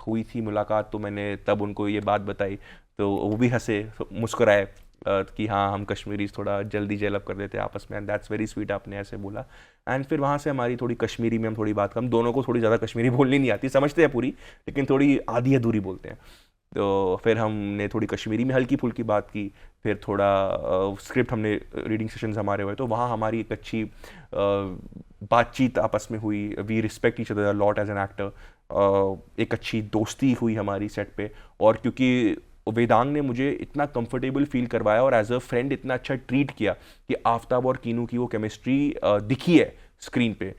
हुई थी मुलाकात, तो मैंने तब उनको ये बात बताई, तो वो भी हंसे मुस्कुराए कि हाँ हम कश्मीरी थोड़ा जल्दी जेल अप कर देते हैं आपस में, एंड दैट्स वेरी स्वीट, आपने ऐसे बोला। एंड फिर वहाँ से हमारी थोड़ी कश्मीरी में हम थोड़ी बात, हम दोनों को थोड़ी ज़्यादा कश्मीरी बोलनी नहीं आती, समझते हैं पूरी, लेकिन थोड़ी आधी अधूरी बोलते हैं। तो फिर हमने थोड़ी कश्मीरी में हल्की फुल्की बात की, फिर थोड़ा स्क्रिप्ट हमने रीडिंग सेशंस हमारे हुए, तो वहाँ हमारी एक अच्छी बातचीत आपस में हुई, we respect each other lot as an actor, एक अच्छी दोस्ती हुई हमारी सेट पे। और क्योंकि वेदांग ने मुझे इतना कंफर्टेबल फील करवाया और एज अ फ्रेंड इतना अच्छा ट्रीट किया कि आफ्ताब और कीनू की वो केमिस्ट्री दिखी है स्क्रीन पे,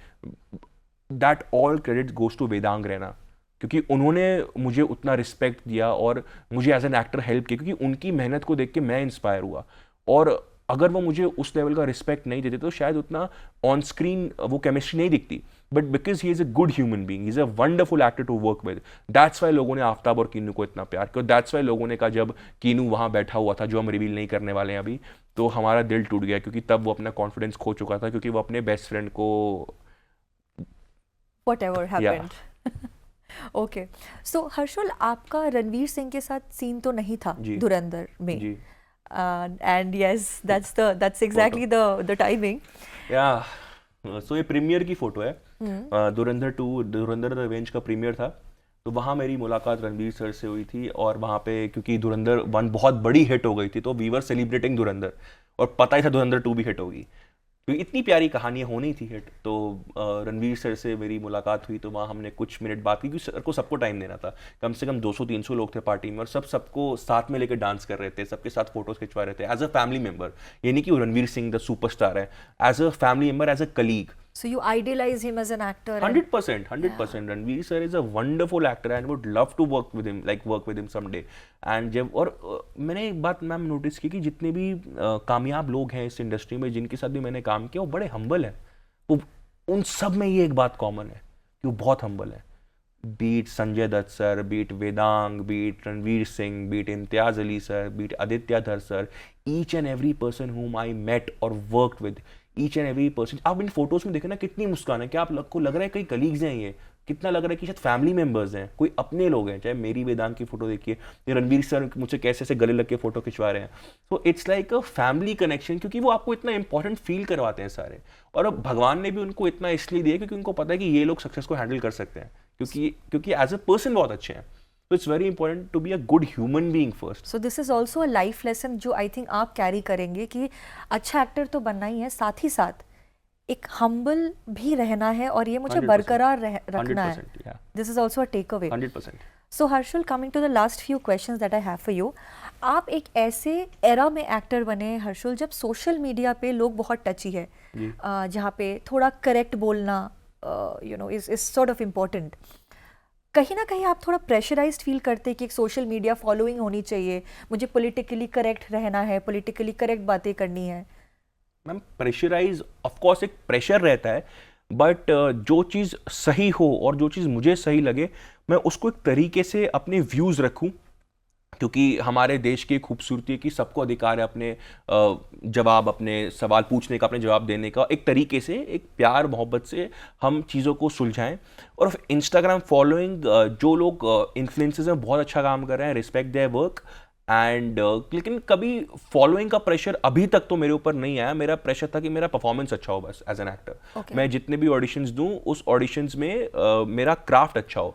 that all credit goes to Vedang Raina. क्योंकि उन्होंने मुझे उतना रिस्पेक्ट दिया और मुझे एज एन एक्टर हेल्प किया, क्योंकि उनकी मेहनत को देख के मैं इंस्पायर हुआ। और अगर वो मुझे उस लेवल का रिस्पेक्ट नहीं देते तो शायद उतना ऑन स्क्रीन वो केमिस्ट्री नहीं दिखती, but because he is a good human being, he is a wonderful actor to work with, that's why लोगों ने आफ्ताब और कीनू को इतना प्यार किया। दैट्स वाई लोगों ने कहा, जब कीनू वहाँ बैठा हुआ था, जो हम रिवील नहीं करने वाले हैं अभी, तो हमारा दिल टूट गया, क्योंकि तब वो अपना कॉन्फिडेंस खो चुका था, क्योंकि वो अपने बेस्ट फ्रेंड को
whatever happened. Okay, so Harshul, आपका रणवीर सिंह के साथ सीन तो नहीं था
जी।
धुरंधर में,
जी
and yes that's exactly the timing.
या सो ये प्रीमियर की फोटो है, धुरंधर 2 धुरंधर द रिवेंज का प्रीमियर था, तो वहाँ मेरी मुलाकात रणवीर सर से हुई थी। और वहाँ पे क्योंकि धुरंधर 1 बहुत बड़ी हिट हो गई थी, तो वी वर सेलिब्रेटिंग धुरंधर, और पता ही था धुरंधर 2 भी हिट होगी, क्योंकि इतनी प्यारी कहानी होनी थी हिट। तो रणवीर सर से मेरी मुलाकात हुई, तो वहाँ हमने कुछ मिनट बात की, क्योंकि सर को सबको टाइम देना था। कम से कम 200-300 लोग थे पार्टी में, और सबको साथ में लेकर डांस कर रहे थे, सबके साथ फोटोज खिंचवा रहे थे एज अ फैमिली मेंबर। ये नहीं कि वो रणवीर सिंह द सुपरस्टार है, as a family member, as a colleague.
So you idealize him as an actor.
100%. Ranveer sir is a wonderful actor and would love to work with him someday. And जब और मैंने एक बात ma'am notice की कि जितने भी कामयाब लोग हैं इस इंडस्ट्री में, जिनके साथ भी मैंने काम किया, वो बड़े हम्बल हैं। वो उन सब में ये एक बात कॉमन है कि वो बहुत हम्बल है। Beat Sanjay Dutt sir, beat Vedang, beat Ranveer Singh, beat Imtiaz Ali sir, beat Aditya Dhar sir, each and every person whom I met or worked with, each and every person. आप इन फोटोज में देखें ना, कितनी मुस्कान है, क्या आपको लग रहा है कई कलीग्स हैं, ये कितना लग रहा है कि शायद फैमिली मेंबर्स हैं, कोई अपने लोग हैं। चाहे मेरी वेदांत की फोटो देखिए, रणवीर सर मुझसे कैसे ऐसे गले लग के फोटो खिंचवा रहे हैं। So it's like a family connection, क्योंकि वो आपको इतना इंपॉर्टेंट फील करवाते हैं सारे। और अब भगवान ने भी उनको इतना इसलिए दिया क्योंकि उनको पता है कि ये लोग सक्सेस को हैंडल कर सकते हैं, क्योंकि एज अ पर्सन बहुत अच्छे हैं। So it's very important to be a good human being first.
So this is also a life lesson जो आई थिंक आप कैरी करेंगे कि अच्छा एक्टर तो बनना ही है, साथ ही साथ एक हम्बल भी रहना है, और ये मुझे
100%,
बरकरार रखना है।
100%, yeah.
This is also a takeaway.
100%.
So Harshul, coming to the last few questions that I have for you, आप एक ऐसे एरा में एक्टर बने हर्षुल जब सोशल मीडिया पे लोग बहुत टची है, जहाँ पे थोड़ा करेक्ट बोलना इज सॉर्ट ऑफ इम्पोर्टेंट। कहीं ना कहीं आप थोड़ा प्रेशराइज्ड फील करते कि एक सोशल मीडिया फॉलोइंग होनी चाहिए, मुझे पॉलिटिकली करेक्ट रहना है, पॉलिटिकली करेक्ट बातें करनी है?
मैम प्रेशराइज ऑफ कोर्स एक प्रेशर रहता है, बट जो चीज़ सही हो और जो चीज़ मुझे सही लगे, मैं उसको एक तरीके से अपने व्यूज़ रखूं, क्योंकि हमारे देश की खूबसूरती है कि सबको अधिकार है अपने जवाब, अपने सवाल पूछने का, अपने जवाब देने का, एक तरीके से, एक प्यार मोहब्बत से हम चीज़ों को सुलझाएं। और इंस्टाग्राम फॉलोइंग, जो लोग इन्फ्लुएंसर्स में बहुत अच्छा काम कर रहे हैं, रिस्पेक्ट देयर वर्क एंड लेकिन कभी फॉलोइंग का प्रेशर अभी तक तो मेरे ऊपर नहीं आया। मेरा प्रेशर था कि मेरा परफॉर्मेंस अच्छा हो बस एज एन एक्टर। मैं जितने भी ऑडिशंस दूं, उस ऑडिशंस में मेरा क्राफ्ट अच्छा हो,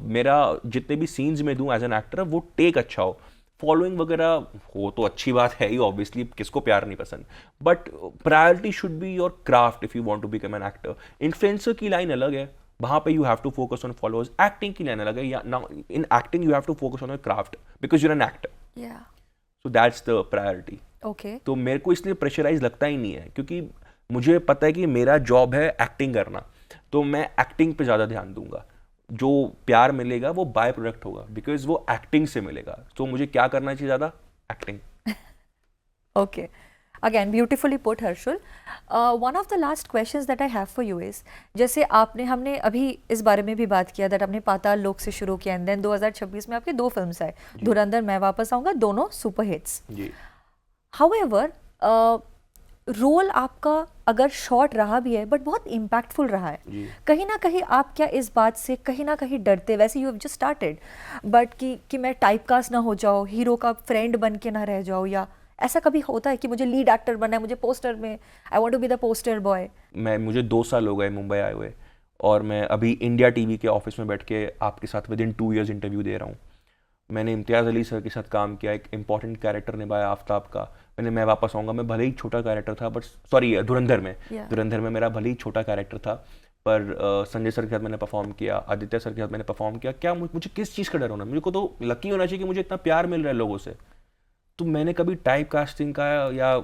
मेरा जितने भी सीन्स में दूं एज एन एक्टर वो टेक अच्छा हो। फॉलोइंग वगैरह हो तो अच्छी बात है ही, ऑब्वियसली किसको प्यार नहीं पसंद, but priority should be your craft if you want to become an actor. Influencer की लाइन अलग है, वहाँ पे you have to focus on followers. Acting की लाइन अलग है, या in acting you have to focus on your craft because you're an actor, so that's the priority.
Okay,
तो मेरे को इसलिए प्रेशराइज लगता ही नहीं है, क्योंकि मुझे पता है कि मेरा जॉब है एक्टिंग करना, तो मैं एक्टिंग पे ज़्यादा ध्यान दूंगा। जो प्यार मिलेगा वो बाय प्रोडक्ट होगा, बिकॉज वो एक्टिंग से मिलेगा। तो मुझे क्या करना चाहिए ज़्यादा? Acting.
Okay, again beautifully put Harshul. One of the last questions that I have for you is, जैसे हमने अभी इस बारे में भी बात किया दैट आपने पाताल लोक से शुरू किया, एंड देन 2026 में आपके 2 फिल्म्स आए, धुरंधर, मैं वापस आऊंगा, दोनों सुपर हिट्स। हाउएवर रोल आपका अगर शॉर्ट रहा भी है बट बहुत इम्पैक्टफुल रहा है, कहीं ना कहीं आप क्या इस बात से कहीं ना कहीं डरते? वैसे you have just started, but कि मैं टाइपकास्ट ना हो जाऊँ, हीरो का फ्रेंड बन के ना रह जाऊँ, या ऐसा कभी होता है कि मुझे लीड एक्टर बनना है, मुझे पोस्टर में I want to be the poster boy?
मुझे 2 साल हो गए मुंबई आए हुए, और मैं अभी इंडिया टीवी के ऑफिस में बैठ के आपके साथ विद इन 2 years इंटरव्यू दे रहा हूँ। मैंने इम्तियाज़ अली सर के साथ काम किया, एक इंपॉर्टेंट कैरेक्टर निभाया आफ्ताब का। मैंने मैं वापस आऊँगा में भले ही छोटा कैरेक्टर था, बट सॉरी धुरंधर में मेरा भले ही छोटा कैरेक्टर था, पर संजय सर के साथ मैंने परफॉर्म किया, आदित्य सर के साथ मैंने परफॉर्म किया। क्या मुझे किस चीज़ का डर होना? मुझे को तो लकी होना चाहिए कि मुझे इतना प्यार मिल रहा है लोगों से। तो मैंने कभी टाइप कास्टिंग का या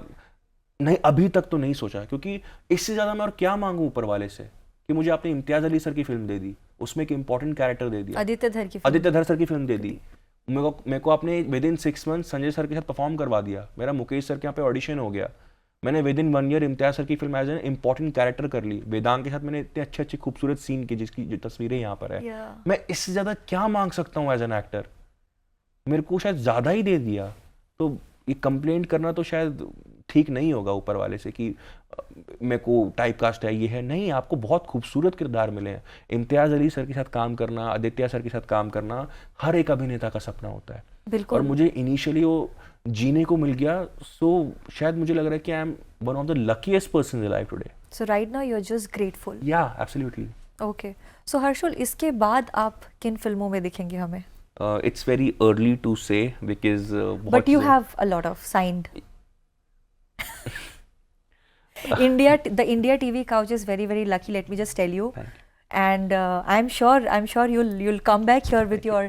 नहीं, अभी तक तो नहीं सोचा, क्योंकि इससे ज़्यादा मैं और क्या मांगूँ ऊपर वाले से। कि मुझे आपने इम्तियाज अली सर की फिल्म दे दी, उसमें एक इंपॉर्टेंट कैरेक्टर दे दिया,
आदित्य धर की
आदित्य धर सर की फिल्म दे दी, मेरे को आपने with in 6 month Sanjay sir के साथ परफॉर्म करवा दिया, मेरा मुकेश सर के यहाँ पे ऑडिशन हो गया, मैंने within 1 year Imtiaz sir की film as an important character कर ली, वेदांग के साथ मैंने इतने अच्छे अच्छे खूबसूरत सीन की जिसकी जो तस्वीरें यहाँ पर है। मैं इससे ज़्यादा क्या मांग सकता हूँ एज एन एक्टर? मेरे को शायद ज़्यादा ही दे दिया। तो ये कंप्लेंट करना तो शायद ठीक नहीं होगा ऊपर वाले से कि मेरे को टाइप कास्ट है, ये है नहीं, आपको बहुत खूबसूरत किरदार मिले हैं। इम्तियाज अली सर के साथ काम करना, आदित्य सर के साथ काम करना हर एक अभिनेता का सपना होता है।
बिल्कुल।
और मुझे इनिशियली वो जीने को मिल गया, सो शायद मुझे लग रहा है कि I am one of the luckiest person in life today.
So right now you are just grateful.
Yeah absolutely.
Okay, so Harshul, इसके बाद आप किन फिल्मों में दिखेंगे हमें?
It's very early to say because
but you have a lot of signed. The India TV couch is very, very lucky, let me just tell you. And I'm sure you'll come back here with your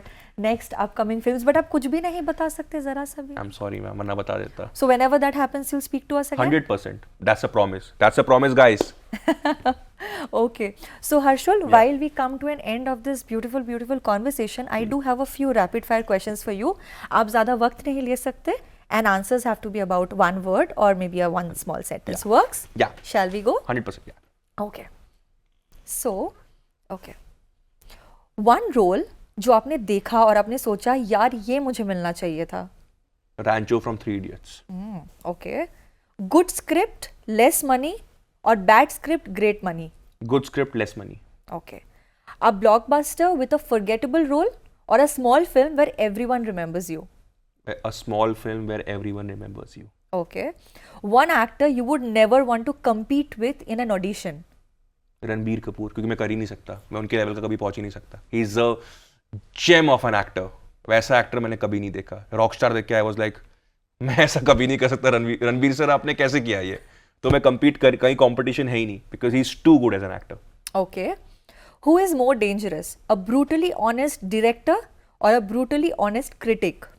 next upcoming films. But आप कुछ भी नहीं बता सकते जरा सा भी?
I'm sorry ma'am, मैं बता देता।
So whenever that happens, you'll speak to us again?
100%. That's a promise. That's a promise, guys.
Okay. So Harshul, while we come to an end of this beautiful conversation, I do have a few rapid fire questions for you. आप ज़्यादा वक्त नहीं ले सकते. And answers have to be about one word or maybe a one small sentence. Works?
Yeah.
Shall we go?
100%. Yeah.
Okay. So, okay. One role जो आपने देखा और आपने सोचा यार ये मुझे मिलना चाहिए था?
Rancho from 3 Idiots.
Okay. Good script, less money or bad script, great money?
Good script, less money.
Okay. A blockbuster with a forgettable role or a small film where everyone remembers you?
A small film where everyone remembers you.
Okay. One actor you would never want to compete with in an audition?
Ranbir Kapoor, क्योंकि मैं कर ही नहीं सकता, मैं उनके level का कभी पहुंच ही नहीं सकता। He is a gem of an actor. वैसा एक्टर मैंने कभी नहीं देखा। रॉकस्टार देख के आई वाज लाइक मैं ऐसा कभी नहीं कर सकता। रणबीर सर आपने कैसे किया ये? तो मैं compete कर, कहीं कंपटीशन है ही नहीं, because he is too good as an actor.
Okay. Who is more dangerous? A brutally honest director or a brutally honest critic?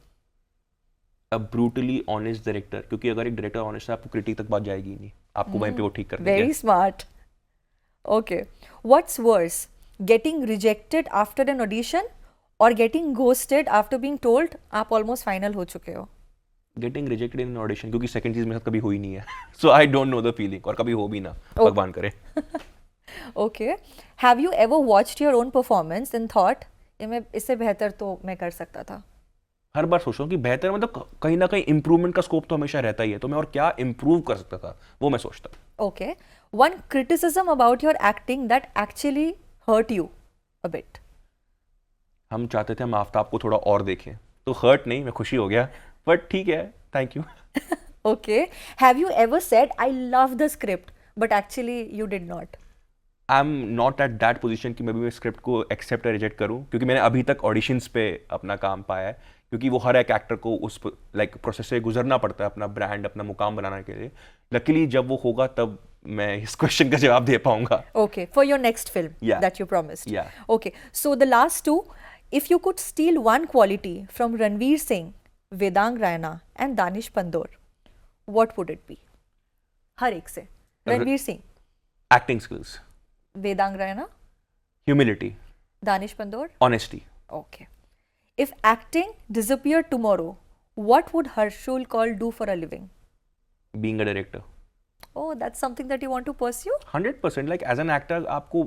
A brutally honest director, क्योंकि अगर एक डायरेक्टर ऑनेस्ट है आपको क्रिटिक तक बात जाएगी ही नहीं, आपको वहीं पे वो ठीक कर देंगे।
Very smart. Okay. What's worse? Getting rejected after an audition or getting ghosted after being told आप almost final हो चुके हो?
Getting rejected in an audition, क्योंकि सेकंड चीज मेरे साथ कभी हुई नहीं है। So I don't know the feeling, और कभी हो भी ना, भगवान करे।
Okay. Have you ever watched your own performance and thought ये मैं इससे बेहतर तो मैं कर सकता था?
हर बार सोचता हूँ कि बेहतर मतलब कहीं ना कहीं इम्प्रूवमेंट का स्कोप तो हमेशा रहता ही है, तो मैं और क्या इम्प्रूव कर सकता था वो मैं सोचता हूँ।
Okay. One criticism about your acting that actually hurt you a bit?
हम चाहते थे हम आफ्ताब को थोड़ा और देखें, तो हर्ट नहीं, मैं खुशी हो गया, बट ठीक है, thank you.
Okay. Have you ever said I love the script but actually you did not?
I am not at that position कि मैं भी स्क्रिप्ट को एक्सेप्ट या रिजेक्ट करूँ, क्योंकि मैंने अभी तक ऑडिशंस पे अपना काम पाया है, क्योंकि वो हर एक एक्टर को उस प्रोसेस से गुजरना पड़ता है अपना ब्रांड, अपना मुकाम बनाने के लिए। लकीली जब वो होगा तब मैं इस क्वेश्चन का जवाब दे पाऊंगा।
Okay, for your next film that you promised.
Yeah.
Okay, so the last two, if you could steal one quality from Ranveer Singh, Vedang Raina and Danish Pandor, what would it be? हर एक से। Ranveer Singh.
Acting skills.
Vedang Raina?
Humility.
Danish Pandor?
Honesty.
Okay. If acting disappeared tomorrow, what would Harshul Kaul do for a living?
Being a director.
Oh, that's something that you want to pursue?
100%. Like as an actor, आपको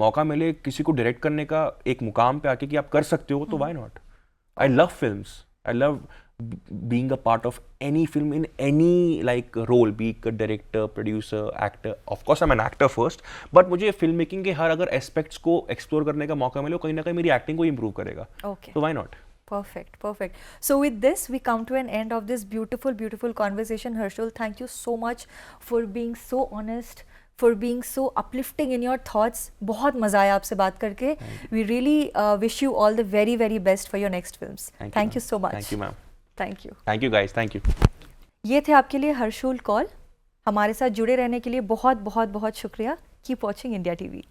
मौका मिले किसी को direct करने का एक मुकाम पे आके कि आप कर सकते हो, तो why not? I love films. I love being a part of any film in any like role, be it a director, producer, actor. Of course, I'm an actor first, but मुझे फिल्म मेकिंग के हर अगर aspects को explore करने का मौका मिले, कहीं ना कहीं मेरी एक्टिंग को इम्प्रूव करेगा।
Okay.
तो why not?
Perfect, perfect. So with this, we come to an end of this beautiful conversation. Harshul, thank you so much for being so honest, for being so uplifting in your thoughts. बहुत मजा आया आपसे बात करके. We really wish you all the very best for your next films. Thank you so much.
Thank you, ma'am.
Thank you.
Thank you, guys. Thank you.
ये थे आपके लिए हर्षुल कौल। हमारे साथ जुड़े रहने के लिए बहुत शुक्रिया। Keep watching India TV.